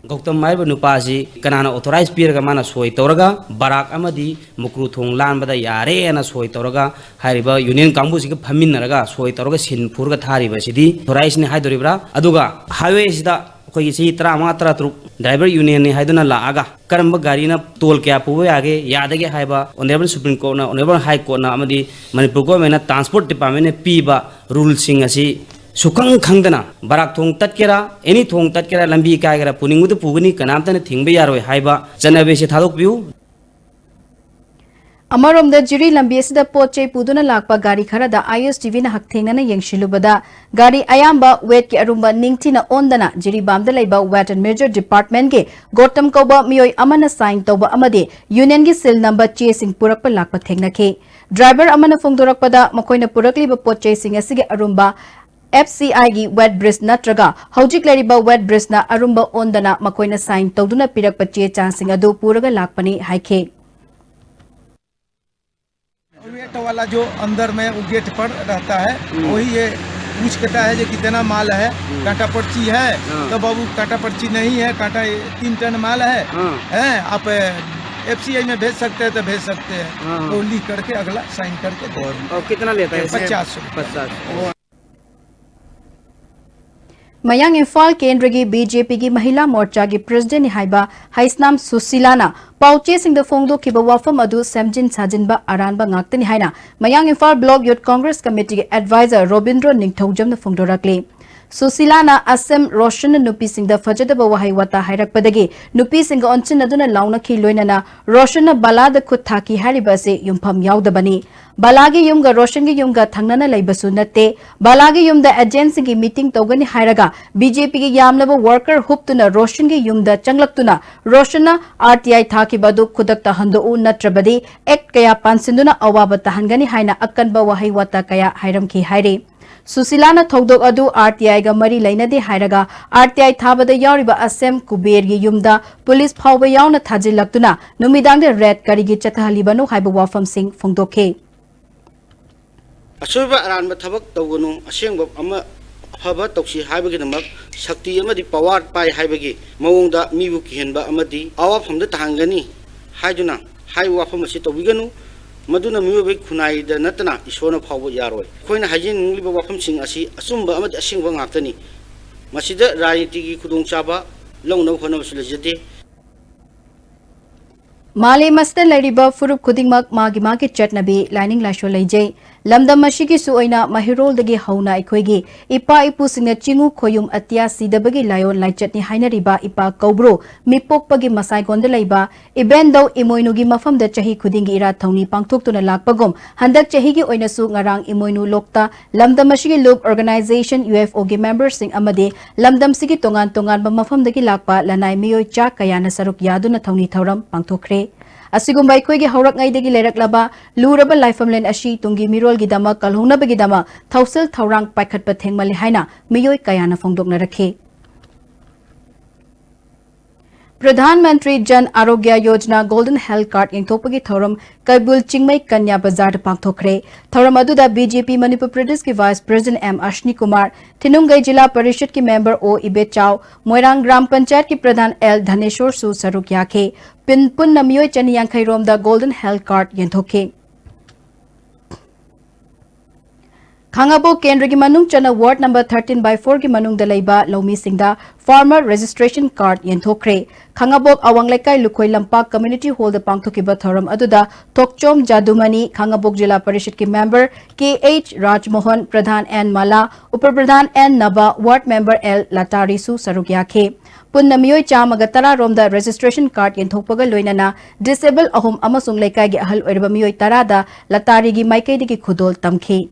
[SPEAKER 2] गौतम माइब नुपासी कनाना ऑथोराइज पीरगा माना सोई तौरगा बराक अमदी मुक्रू थोंग लानबदा यारे ना सोई तौरगा हारिबा यूनियन कांबुसिग फमिनरगा सोई तौरगा सिन फुरगा थारिबा सिदी ऑथोराइज ने हाइदोरिब्रा अदुगा हाईवे सिदा कोई सी 13-13 ड्राइवर यूनियन ने हाइदुना लागा करम गाड़ी ना तोल क्या पुबे आगे यादगे हाइबा ऑनरेबल सुप्रीम कोर्ट ना ऑनरेबल हाई कोर्ट ना अमदी मणिपुर गवर्नमेंट ना ट्रांसपोर्ट डिपार्टमेंट ने पीबा रूल सिंग असी सुखंग खंगदना बराक थोंग तत्केरा एनी थोंग तत्केरा लंबी कायगरा पुनिंगुद पुगनी कनामतने थिंगबे यारोय हाइबा चनबे से थादोक पियु
[SPEAKER 1] अमरोम द जिरी लंबी असिदा पोचे पुदुना लाकपा गाड़ी खरदा ISTV ना हकथेंगना यंगशिलुबदा गाड़ी अयाम्बा वेट के अरुम्बा निंगथिना ओंदना जिरी बामदा लेबा वेट एंड मेजर डिपार्टमेंट के गौतम कौबा मियोय अमना साइन तौबा अमदे यूनियन की सिल नंबर चे सिंग पुरकपा लाकपा थेंगनाखे ड्राइवर अमना फोंगदोरकपदा मकोइना पुरकलिबा पोचे सिंग असिगे अरुम्बा FCI की वेट ब्रिज नत्रगा हौजिक लेरिबा वेट ब्रिज ना अरुम्बा ओंदना मकोइना साइन तौदुना पिरकपा चे चांसिंग अदु पुरगा लाकपनी हाइखे
[SPEAKER 22] वेट वाला जो अंदर में वो गेट पर रहता है वही ये पूछ कहता है जो कितना माल है कांटा पर्ची है तो बाबू कांटा पर्ची नहीं है कांटा 3 टन माल है आप FCI में भेज सकते हैं तो भेज सकते हैं तो लिख करके अगला साइन करके
[SPEAKER 2] और कितना लेता है
[SPEAKER 22] 50
[SPEAKER 1] मयांग इम्फाल केंद्र की बीजेपी की महिला मोर्चा की प्रेसिडेंट हाइबा हाइसनाम सुशीलाना पाउचे सिंह फोंगदो की वाफम अदु सेमजिन साजिनबा अरानबा ngaktani haina Mayang Imphal block youth Congress committee के एडवाइजर रोबिंद्र निंगथौजम फोंगदोरकले सुशीलाना असम रोशन नुपी सिंह फजदब वहाई वता हाइरकपदगी नुपी सिंह ओंचिन अदुना लाउनखी लोइनना रोशन बालाद खुद थाकी हारिबा से युमफम याउदबनी बालागी युमगा रोशन की युमगा थंगनना लेबसु नते बालागी युमदा एजेंसी की मीटिंग तौगनी हाइरगा बीजेपी की यामलब वर्कर हुप्तुना रोशन की युमदा चंगलक्तुना रोशना RTI थाकी बदु खुदक्ता हंदो नत्रबदी एक्ट कया पांसिंदुना अवाब तहनगनी हाइना अकनबा वहाई वता कया हाइरमखी हाइरे सुशीलाना थौदोक अदु RTI गा मरी लैनदे हाइरगा RTI थाबदा यारिबा असम कुबेर गी युमदा पुलिस फावबा यावना थाजिलक्तुना नुमिदांग दे रेड करिगी चथहलिबनु हाइबा वाफम सिंह फोंदोखे
[SPEAKER 23] अशोब अरानब थबक तौगनु असेंब अमा फबा तौसी हाइबगिदमक शक्ति अमदि पावर पाइ हाइबगी मवोंदा मीबु किहेनबा अमदि अवाफमदा तहांगनी हाइदुना हाइ वाफम असि तौबिगनु मदुना मियोबे खुनाइदा नतना इसोना फावबा यारोय खोइना हाइजिन निबा वाफमसिंग असि असुंबा अमदि असेंबा ngaktani masida राजनीति की खुदोंचाबा लौनब होनबसु लेजते
[SPEAKER 1] माले मस्ता लरिबा फुरुप खुदिंगमक मागी मागी चटनबी लाइनिंग लाशो लेजे लमदम मशिगी सुओइना महिरोल दगे हौना इखोइगी इपा इपु सिंगना चिंगु खोयुम अत्या सिदबगी लायोन लाइचटनी हाइनरिबा इपा कौब्रो मिपोकपगी मसाइ गोंद लेबा इबेंदो इमोइनुगी मफम द चही खुदिंगी इरा थौनी पांगथोक्तुना लाकपगुम हंदक चहीगी ओइनसु ngarang इमोइनु लोकता लमदम मशिगी लोक ऑर्गेनाइजेशन UFO गी मेंबर सिंग अमदे लमदम सिगी तोंगान तोंगान मफम दगी लाकपा लनाइ मियोय चा कयाना सरुक यादुना थौनी थौरम पांगथोखरे असिगुम्बा अखोइगे हौरकङैदगी लेरक्लबा लुरबा लाइफमलेन अशी तुंगी मिरोलगिदमा कलहोनबगिदमा थौसल थौरांग पाइखटपा थेंगमले हाइना मियोय कयाना फोंदोकनरखे प्रधानमंत्री जन आरोग्य योजना गोल्डन हेल्थ कार्ड यंगथोपगी थौरम कैबुल चिंगमई कन्या बाजार पांगथोखरे थौरम अदुदा बीजेपी मणिपुर प्रदेश की vice president M Ashwini Kumar थिनुंगई जिला परिषद की मेंबर O इबे चाव मोइरांग ग्राम पंचायत की प्रधान L धनेश्वर सु सरुक याखे पिन नमियोय चनी यांखई रोम द गोल्डन हेल्थ कार्ड यंगथोखे Khangabo Kendra ki manung chana ward number 13/4 ki manung da leiba lomi singda farmer registration card yenthokre. Khangabok awang lekai lukhoi lampak community hall da pangthokiba thoram aduda Tokchom Jadumani Khangabok Jila Parishad ki member KH Rajmohan Pradhan N Mala Upar Pradhan N Naba ward member L Latari su sarugya khe. Punna miyoi chamaga tara romda registration card yenthokpaga loinana disable ahum amasung lekai gi ahal oirba miyoi tarada Latari gi maikai digi khudol tamkhe.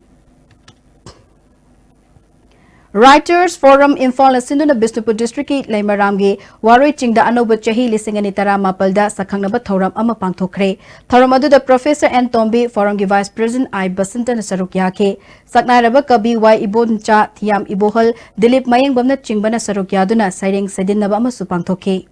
[SPEAKER 1] Writers Forum Imphal Sinduna Bisnupur District ki Laimaramgi Waroi Chingda Anoba Chahi Lisingani Tara Mapalda Sakhangnaba Thoram Ama Pangthokre. Thoram aduda Professor N Tombi Forum gi Vice President I Basantan Sarukya ke. Saknairaba Kabi Y Iboncha Thiam Ibohal Dilip Mayeng Bamna Chingbana Sarukya duna Saireng Sedinaba Ama Supangthoke.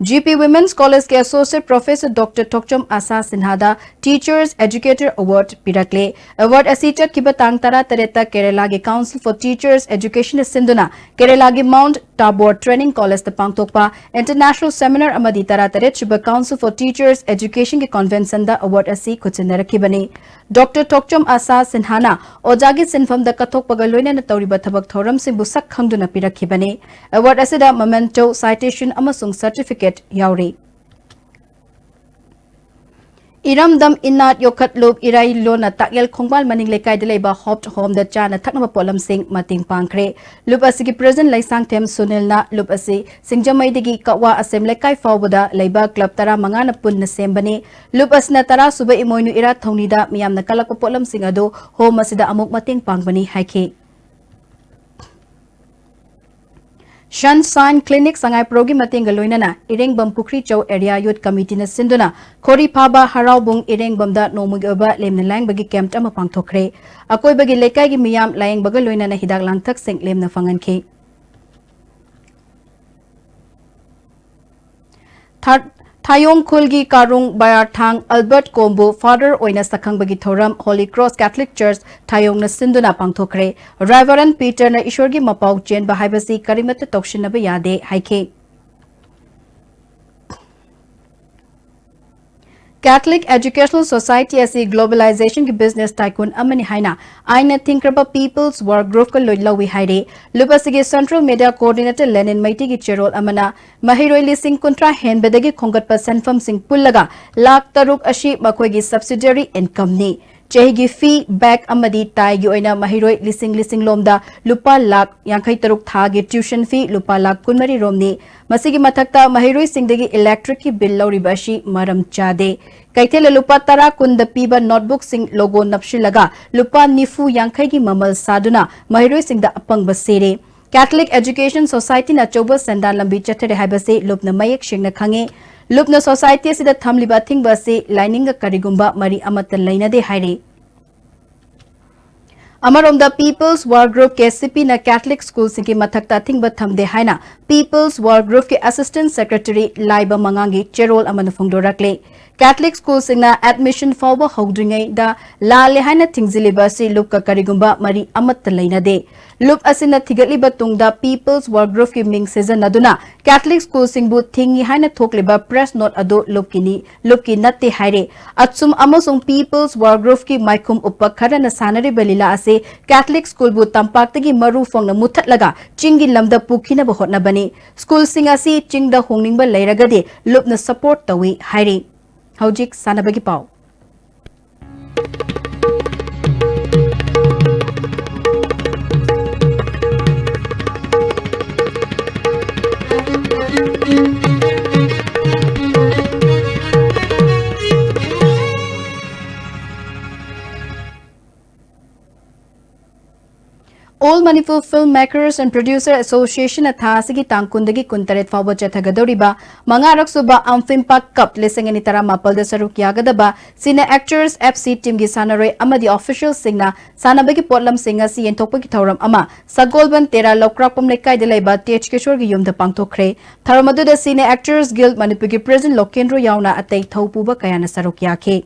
[SPEAKER 1] GP Women's College के Associate Professor Dr. Tokchom Asa Sinhada Teachers Educator Award Pirakle Award Asita Kibatang Tara Tereta Kerala ge Council for Teachers Education Sinduna Kerala ge Mount Tabor Training College the Pangtokpa International Seminar Amadi Tara Teret Chiba Council for Teachers Education ge Convention da Award Asi Kuchinara Kibani Dr. Tokchom Asa Sinhana Ojagi Sinfam da Katok Pagaloina na Tauriba Thabak Thoram Simbu Sak Khangduna Pirakibani Award Asida Memento Citation Amasung Certificate Yauri. Iramdam Inat Yokat Loop Irai Lona Takyal Kongbal Maning Lekai Deleba Hopped Home the Chana Taknama Polam Sing Mating Pankre. Loop Asiki President Laisang Tem Sunilna Loop Asi Singjamai Digi Kawa Asem Lekai Fawada Leba Club Tara Mangana Pun Nasembani. Loop Asna Tara Suba Imoinu Ira Tonida Miam Nakalako Polam Singado Home Masida Amuk Mating Pangbani Haike. Sunshine Clinic Sangai Progi Mating Galoinana, Ireng Bampukri Chow Area Youth Committee na Sinduna, Kori Paba Haraubung Ireng Bamda Nomugaba Lemna Lang Bagi Camp Tama Pangtokre, Akoy Bagi Lekay Miyam Laing Bagaloina na Hidak Lang Tak Sing Lem na Fangan Ke. Thayong Kulgi Karung Bayarthang Albert Kombo Father Oina Sakhang Bagi Thoram Holy Cross Catholic Church Thayong na Sinduna Pangthokre Reverend Peter na Ishorgi Mapau Chen Bahaibasi Karimata Tokshin na Bayade Haike Catholic Educational Society as a globalization ki business tycoon amani haina aina thinkraba people's work group ka loilawi haire lubasigi central media coordinator Lenin Maiti ki cherol amana mahiroi lising kontra hen bedagi khongat sanfam sing pullaga lakh taruk ashi makoi gi subsidiary income ni Chehigi fee back amadi tai gi oina mahiroi lising lomda lupa lakh yankhai taruk thagi tuition fee lupa lakh kunmari romni masigi mathakta mahiroi singdagi electric ki bill lori bashi maram chade kaithela lupa tara kunda piba notebook sing logo napshilaga lupa nifu yankhai gi mamal saduna mahiroi singda apang basere Catholic Education Society na choba sandan lambi chathere haibase lupna mayek shingna khange Lupna Society sida thamliba thingba se lining karigumba mari amata lainade haire Amaromda People's War Group ke CP na Catholic School singi mathakta thingba thamde haina People's War Group ke Assistant Secretary Laiba Mangangi cherol amana phongdorakle Catholic School singna admission fawba hogdringai da la le haina thingziliba se lupka karigumba mari amata lainade Loop asina thigatliba tungda People's War Group ki ming season aduna Catholic School singbu thingi haina thokliba press note ado lupki natte haire atsum amasung People's War Group ki maikum upakhara na sanari balila ase Catholic School bu tampaktagi maru fongna muthatlaga chingi lamda pukhina ba hotna bani School singasi chingda hongningba leiragade lupna support tawi haire Hojik sanabagi pau All Manipur Filmmakers and Producer Association Athasigi Tangkundagi Kuntaret Fawa Chathagadoriba Mangarak Suba Amphimpak Cup Lisangani Tara Mapalda Saruk Yagadaba Cine Actors FC Team Gisanare Amadi Official Singna Sanabagi Potlam Singa Si and Topaki Tauram Ama Sagolban Tera Lokrapum Lekai Deleba TH Kishor Yum the Pangtokre Taramadu the Cine Actors Guild Manipuri President Lokendro Yauna Atay Taupuba Kayana Saruk Yake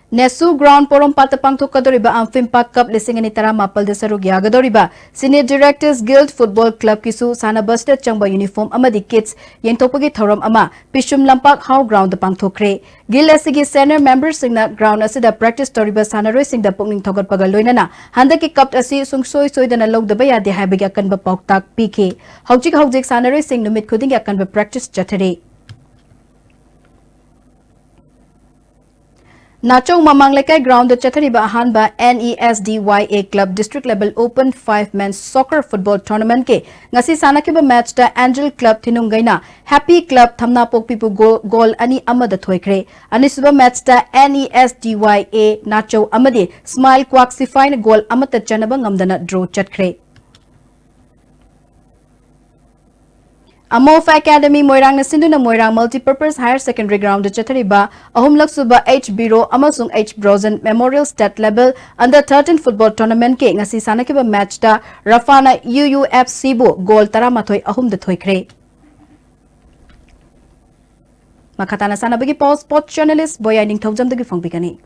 [SPEAKER 1] Nesu ground porom pata pangthok kadoriba Amphimpak Cup lising ani tara mapal de sarug yagadoriba Senior Directors Guild Football Club kisu sana busted changba uniform amadi kits yengtopagi thoram ama Pishum Lampak How ground the pangthokre Guild asigi senior members singna ground asida practice toriba sana roi singda pungning thogat pagal loinana handaki cup asi sungsoi soidana logdaba yade haibagi akanba pauktak pk hawjik sana roi sing numit khuding akanba practice chathare Nachong Mamang Lekai ground the Chathariba Ahanba NESDYA Club District Level Open 5-man Soccer Football Tournament ke ngasi sanakiba match da Angel Club Tinungaina Happy Club Thamna Pokpipu goal ani amada thoikre ani suba match da NESDYA Nacho amade Smile Quaxifine goal amata chanaba ngamdana draw chatkre Amof Academy Moirang na sinduna Moirang Multipurpose Higher Secondary Ground de Chathariba Ahumlak Suba H Biro Amasung H Brozen Memorial State Level Under 13 Football Tournament ke ngasi sanakiba match da Rafana UUFC bo goal taramathoi ahum de thoikre Makatana sana bagi Paul Sport Journalist Boya Ning Thawjam dagi phongbigani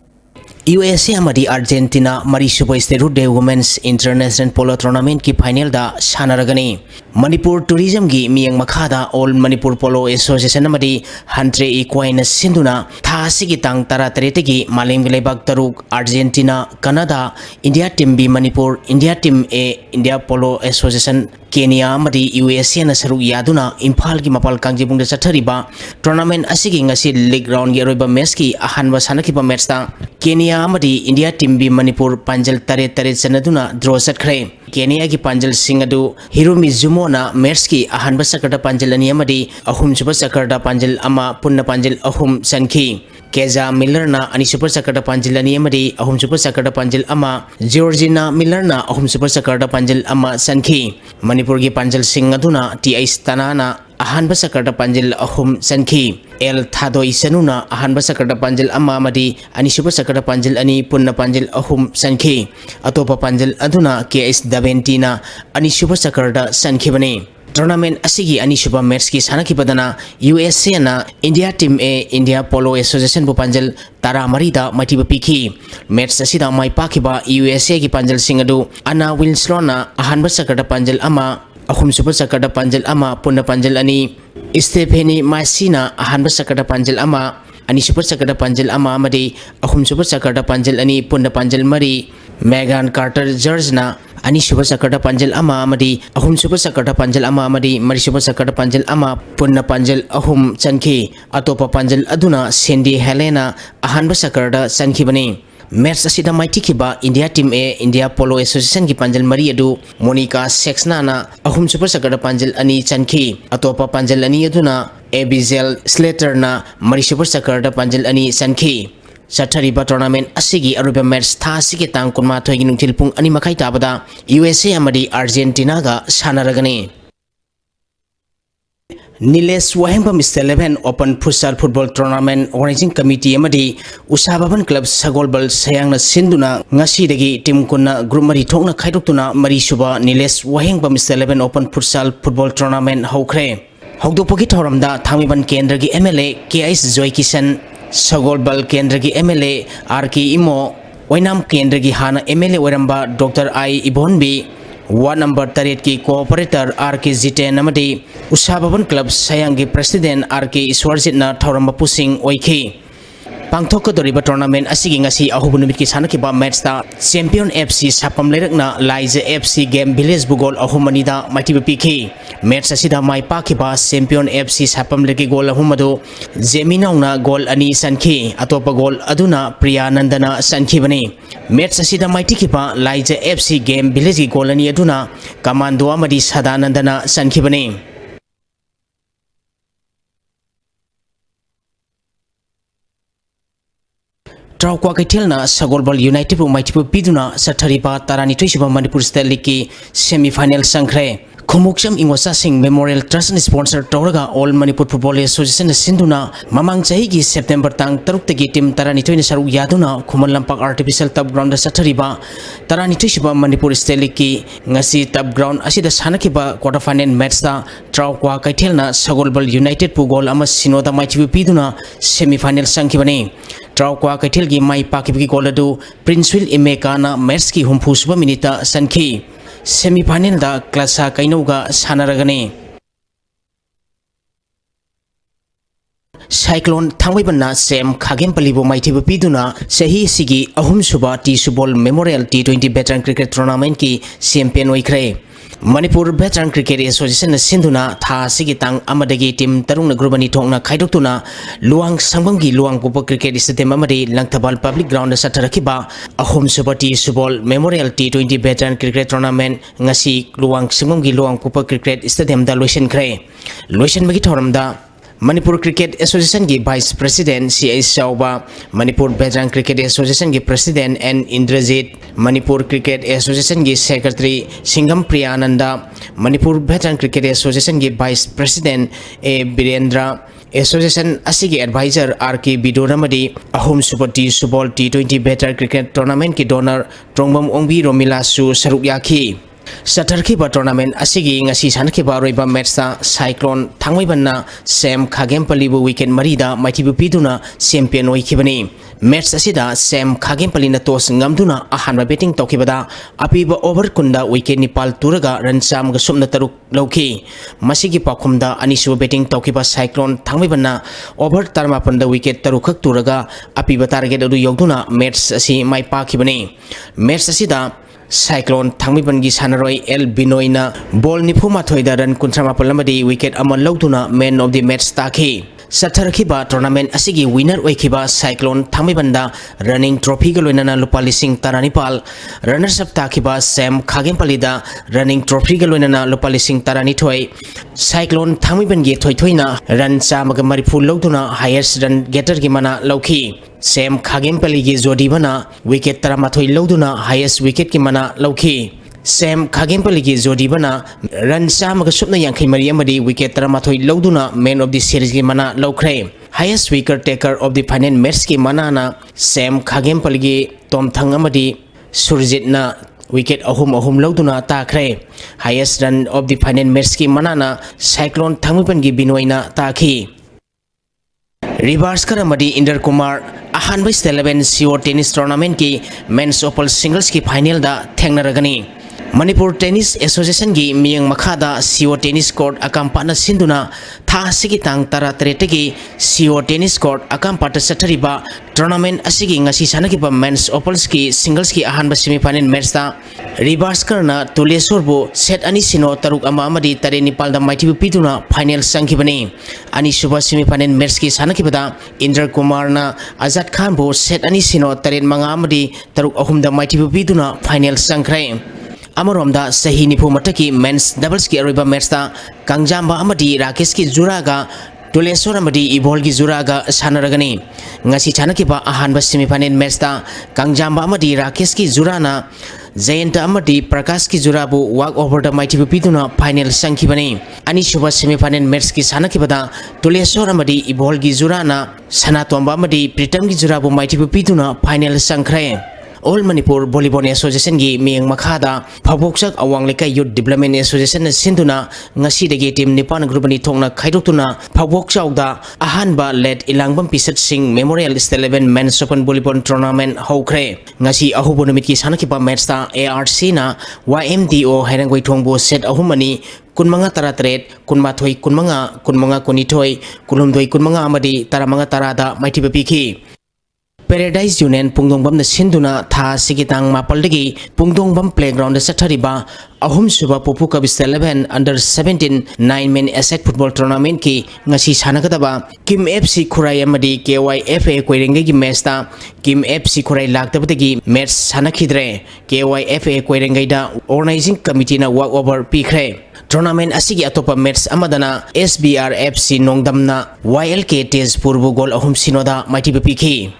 [SPEAKER 3] USA amadi Argentina Marisuba State Day Women's International Polo Tournament ki final da sanaragani Manipur Tourism gi miyang makhada All Manipur Polo Association amadi Hantre Equine Sinduna Thasi gi tang taratare gi Malem Lebak Taruk Argentina Canada India Team B Manipur India Team A India Polo Association Kenya amadi USA na saru yaduna Imphal gi mapal kangjibung da chathariba tournament asigi ngasi league round gi roiba match ki ahanba sanakiba match ta Kenya amadi India Team B Manipur Panjal tare sanaduna draw satkre Kenya gi Panjal Singadu Hirumi Zumona match ki ahanba sakata Panjal ani amadi ahum super sakata Panjal ama punna Panjal ahum sanki Keza Miller na ani super sakata Panjal ani amadi ahum super sakata Panjal ama Georgina Miller na ahum super sakata Panjal ama sanki Manipur gi Panjal Singaduna TI Stanana ahanba sakarta Panjal ahum sanki El Thadoi Sanuna ahanba sakarta Panjal ama amadi ani super sakarta Panjal ani punna Panjal ahum sanki atopa Panjal aduna KS Daventina ani super sakarta sanki bane Tournament asigi ani suba match ki sanaki padana USA na India Team A India Polo Association bu Panjal tara marida matiba piki match asida mai pakiba USA ki Panjal Singadu Anna Winslona ahanba sakarta Panjal ama ahum super sakarta Panjal ama punna Panjal ani Stephanie Masina ahanba sakarta Panjal ama ani super sakarta Panjal ama amadi ahum super sakarta Panjal ani punna Panjal mari Megan Carter Georgina ani super sakarta Panjal ama amadi ahum super sakarta Panjal ama amadi mari super sakarta Panjal ama punna Panjal ahum chanki atopa Panjal aduna Cindy Helena ahanba sakarta sanki bani match asida maitikiba India Team A India Polo Association ki Panjal mari adu Monica Sexna na ahum super sakarta Panjal ani chanki atopa Panjal ani aduna Abizel Slater na mari super sakarta Panjal ani sanki Sathariba tournament asigi aruba match tha sigi tang kunma thoigi nungthil pung ani makai tabada USA amadi Argentina ga sanaragani Nilesh Wahemba Mr. 11 Open Futsal Football Tournament Organizing Committee amadi Usababan Club Sagolbal Sayangna Sinduna ngasi dagi team kunna group mari thokna khaidoktuna mari suba Nilesh Wahemba Mr. 11 Open Futsal Football Tournament hokre hokdokpogi thoramda thamiban kendra gi MLA KS Joy Kisan Sagolbal Kendra gi MLA RK Imo Wainam Kendra gi hana MLA Waramba Dr. I Ibonbi Ward number 3 ki cooperator RK Zite namadi Usababan Club Sayangi President RK Iswarjit na Thoramba Pusing Oiki Pangthok doriba tournament asigi ngasi ahubunumit ki sanakiba match ta Champion FC sapam lerakna Laize FC Game Village Bugol ahumanida matiba piki match asida mai pakiba Champion FC sapam lerki gol ahumadu Zeminauna gol ani sanki atopa gol aduna Priyanandana sanki bani match asida mai tikiba Laize FC Game Village gol ani aduna Kamando amadi Sadanandana sanki bani Traukwa Kaitelna Sagolbal United Maitipu Piduna Sathariba Tarani Trishiba Manipur State League semi-final Sankre Khumuksam Ingwasa Singh Memorial Trust sponsor Toraga All Manipur Football Association Sinduna Mamang Chahigi September Tang Taruk Tegi Team Tarani Twin Saru Yaduna Khuman Lampak Artificial Tub Ground Sathariba Tarani Trishiba Manipur State League Ngasi Tub Ground Asida Sanakiba quarter final match ta Traukwa Kaitelna Sagolbal United Pugol Amas Sinoda Maitipu Piduna semi-final Sankibani Traukwa Kaithilgi mai pakibgi goladu Prince Will Imekana match ki humpu suba minita sankhi semi final da klasa kainoga sanaragani Cyclone Thangwaibanna Sem Khagempalibu Maitibu Piduna Sahi Sigi Ahum Suba T Subol Memorial T20 Veteran Cricket Tournament ki champion oikre Manipur Veteran Cricket Association Sinduna Tha Sigi Tang Amadagi Team Tarungna Grubani Thongna Khaidokuna Luang Sangbamgi Luang Pupa Cricket Stadium Amadi Langtabal Public Ground Satarakiba Ahum Suba T Subol Memorial T20 Veteran Cricket Tournament Ngasi Luang Sangbamgi Luang Pupa Cricket Stadium da Loisin Kre Loisin Magi Thoramda Manipur Cricket Association ki Vice President C.A. Sauba, Manipur Veteran Cricket Association ki President N. Indrajit, Manipur Cricket Association ki Secretary Singham Priyananda, Manipur Veteran Cricket Association ki Vice President A. Birendra, Association Asigi Advisor R.K. Bidoramadi, Ahum Super T Subol T20 Veteran Cricket Tournament ki donor Trongbam Ongbi Romilasu Sarukyaki. Satarkiba tournament asigi ngasi sankiba roiba matchta Cyclone Thangwaibanna Sem Khagempalibu weekend marida maitibu piduna champion oikibani match asida Sem Khagempalina toss ngamduna ahanba betting tokibada apiba over kunda weekend nipal turaga ransam ga sumna taruk lauki masigi pakhumda anisuba betting tokiba Cyclone Thangwaibanna over tarmapanda wicket tarukak turaga apiba target adu yogduna match asi mai pakibani match asida Cyclone Thangmibangi Sanaroi El Binoina Ball Nipuma Thoida Run Kuntrama Palamadi wicket Aman Lautuna man of the match Taki Satarkiba tournament asigi winner oikiba Cyclone Thangmibanda running trophy galoinana lupa lising taranipal runners up takiba Sem Khagempalida running trophy galoinana lupa lising taranithoi Cyclone Thangmibangi thoithoina run chamaga maripul lautuna highest run getter gi mana lauki Sem Khagempali gi jodibana wicket taramathoi lauduna highest wicket ki mana lauki Sem Khagempali gi jodibana run chamaga supna yankhai mari amadi wicket taramathoi lauduna man of the series gi mana laukre highest wicket taker of the final match ki manana Sem Khagempali gi tomthang amadi Surjitna wicket ahum lauduna takre highest run of the final match ki manana Cyclone Thangmiban gi binoina takhi Reverse Karamadi Inder Kumar Ahan by 11 CO tennis tournament ki men's opal singles ki final da Thengnaragani Manipur Tennis Association gi miyang makhada CO tennis court akampana sinduna tha sigi tang tara tretegi CO tennis court akampata sathariba tournament asigi ngasi sanakiba men's opals ki singles ki ahan ba semi final match da reverse karna Tulesorbo set ani sino taruk ama amadi tare nipal da maitibu piduna final sangkibani ani suba semi final match ki sanakibada Inder Kumar na Azad Khan bo set ani sino tare manga amadi taruk ahum da maitibu piduna final sangkrai Amoromda sahi nipu mataki men's doubles ki ariba match ta Kangjamba amadi Rakesh ki Juraga Tulesor amadi Ibol ki Juraga sanaragani ngasi chanakiba ahanba semi final match ta Kangjamba amadi Rakesh ki Jurana Jayanta amadi Prakash ki Jurabu walk over the mighty piduna final sankibani ani suba semi final match ki sanakibada Tulesor amadi Ibol ki Jurana Sanatomba amadi Pritam ki Jurabu mighty piduna final sankre All Manipur Volleyball Association gi miyang makhada Phawoksak Awang Lekai Youth Development Association sinduna ngasi dagi team nipan grupani thongna khaidoktuna Phawoksak da ahanba led Ilangbam Pisat Singh Memorial 11 Men's Open Volleyball Tournament hokre ngasi ahubo numit ki sanakiba match ta ARC na YMDO Hairangwai Thongbo set ahumani kunmanga taratret kunmathoi kunmanga kunithoi kulumdoi kunmanga amadi taramanga tarada maitiba piki Paradise Union Pungdongbam na sinduna tha sigitang mapaldagi Pungdongbam playground sa sathariba ahum suba Pupu Kabis 11 under 17 9-man asset football tournament ki ngasi sanagadaba Kim FC Khurai amadi KYFA Koirenggai gi match ta Kim FC Khurai laktabadagi match sanakhidre KYFA Koirenggai da organizing committee na walk over pikre Tournament asigi atopa match amadana SBR FC Nongdamna YLK Tezpur bu gol ahum sinoda maitiba pikhi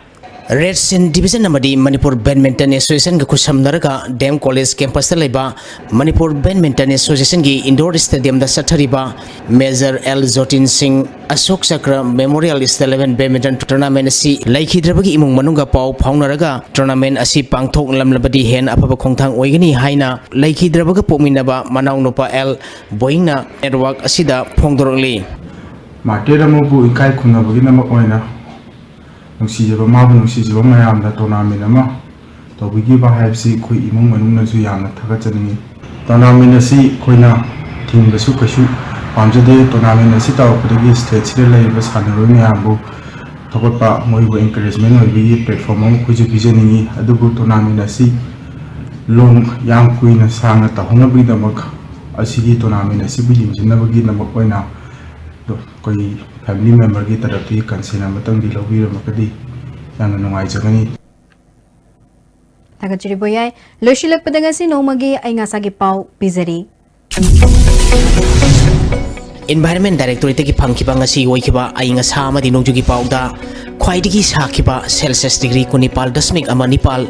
[SPEAKER 3] Red Sin Division Namadi Manipur Badminton Association ga khusamnaraga Dam College campus ta laiba Manipur Badminton Association gi indoor stadium da sathariba Major L Zotin Singh Ashok Chakra Memorial 11 Badminton Tournament asi laikhidrabagi imung manunga pau phaunaraga tournament asi pangthok lamlabadi hen apaba khongthang oigani haina laikhidrabaga pominaba manaunupa L Boingna network asida phongdorongli
[SPEAKER 7] Matera mo bu ikai khunabagi namak oina नुसीजब माबु नुसीजब मयामदा tournament अमा तौबिगिबा हाइबसी खोई इमुंग मनुंगनसु यामना थागचनिंगी tournament असि खोइना थिंबसु कछु पामजदे tournament असि तौरपदगी स्टेट सिदे लैबा सानरोय मयामबु थगोपा मोइबु एनकरेजमेंट ओइबिगी प्लेटफॉर्म अम खुजु बिजनिंगी अदुबु टूर्नामेंट असि लोंग याम कुइना सांगना तहोनबगिदमक असिगी टूर्नामेंट असि बु यिंजिनबगी नमक ओइना कोई फैमिली मेंबर की तरफ से कंसेन अमतंग दिलौबीरमकदी याना नुंगाइजगनी
[SPEAKER 1] थागचिरिबोयाय लोशिलकपदंगसि नोमगी आइंगासागी पाउ पिजरी
[SPEAKER 3] Environment Directorate की फंखिबा ngasi oikiba ainga sa amadi nongjugi pauda khwaidigi sakhiba Celsius degree ko Nepal dasmik ama Nepal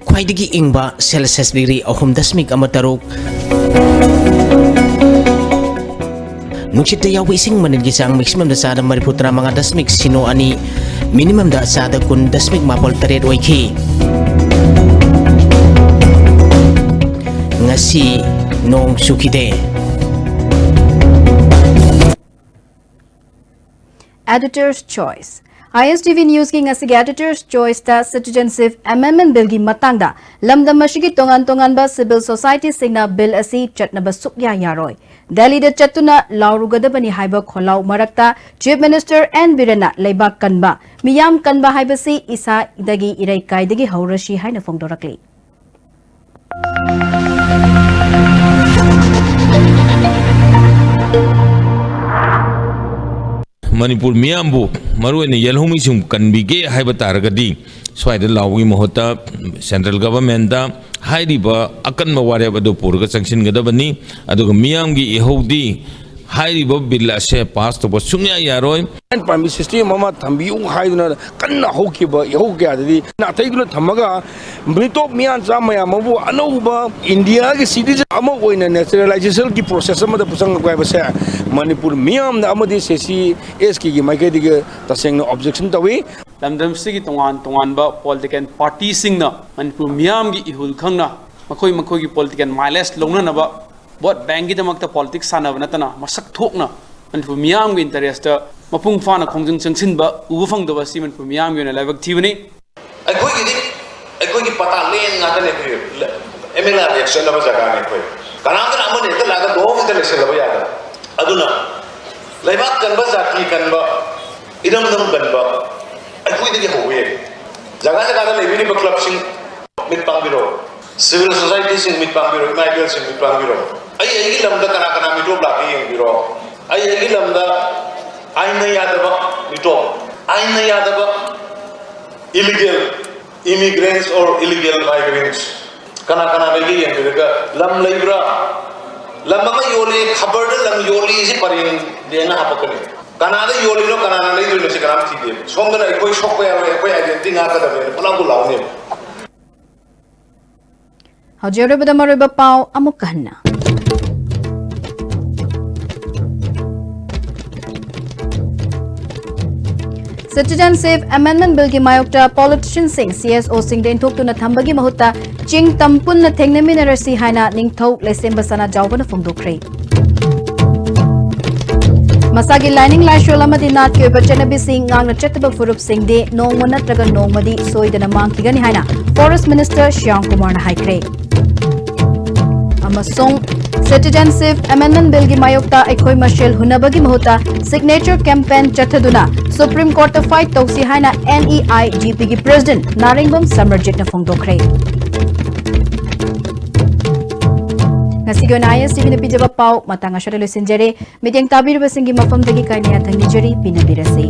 [SPEAKER 3] khwaidigi ingba Celsius degree ahum dasmik ama taruk nungchita yawi ising manin gi sang maximum da sada mariputra manga dasmik sino ani minimum da sada kun dasmik mapol taret oiki ngasi nong sukide
[SPEAKER 1] Editor's Choice ISTV News ki ngasi Editor's Choice ta Citizenship Amendment Bill gi matangda lamdam mashigi tongan ba civil society singna bill asi chatnaba sukya yaroi Delhi da chatuna laurugadabani haiba kholau marakta Chief Minister N Birena leibak kanba miyam kanba haibasi isa idagi irai kaidagi haurashi haina fongdorakli
[SPEAKER 8] Manipur miyambu maruene yelhumi sum kanbige haiba taragadi swaida lawi mohota central government da hairiba akan maware adu purga sanction gadabani aduga miyamgi ihodi hairiba bill ase pass to sumya yaroi
[SPEAKER 9] and permit system mama thambi u haiduna kanna hokiba yoga adi na taiguna thamaga mrito miyan cha maya mabu anouba India ge citizen ama oina naturalization ki process ma da pusang ko ba Manipur miyam na amadi sesi SK gi maike dige taseng objection tawi
[SPEAKER 24] lamdam sigi tongan ba political party singna Manipur miyam gi ihul khangna makoi gi political mileage longna na ba vote bank gi damakta politics sana banatana masak thokna Manipur miyam gi interest mapung fana khongjung changsin ba ubu phang do ba si Manipur miyam gi na laibak thibani
[SPEAKER 25] aigoi gi pata len nga ta ne phi MLA election la ba jaga ne koi kanang amane ta la ga do mi ta election la ba ya da aduna laibak kan ba jati kan ba idam kan ba aigoi de howe jaga jaga da lebi ni club sing mit pang biro civil society sing mit pang biro migrant sing mit pang biro ai gi lam da kana mi do bla ki yeng biro ai gi lam da aina ya da ba mi do aina ya da ba illegal immigrants or illegal migrants kana lagi yang mereka lam laibra lam ma yoli khabar de lam yoli si parin dena apa kene kana de yoli no kana na lai do si karam thi de somda na koi shop ya koi identity nga ka da be pula ko law ne
[SPEAKER 1] Hajore badamare ba pau amuk kahna Citizenship Amendment Bill ki mayokta politician sing CSO sing den thok tuna thambagi mahutta ching tampun na thengnaminarasi haina ningthau lesemba sana jawbana fongdokre Masagi lining laishol amadi nat ke bachanabi sing ngangna chatba furup sing de nongma natraga nongmadi soidana mangkigani haina Forest Minister Shyam Kumar na haikre Amasong Citizenship Amendment Bill ki mayokta ekhoi mashel hunabagi mahutta signature campaign chathaduna Supreme Court of fight tausi haina NEIGP ki President Naringbom Samarjit na fongdokre Ngasigon ISTV na pijaba pau matanga share lo sinjare medyang tabir basingi mafam dagi kainiya thangni jari pinabirase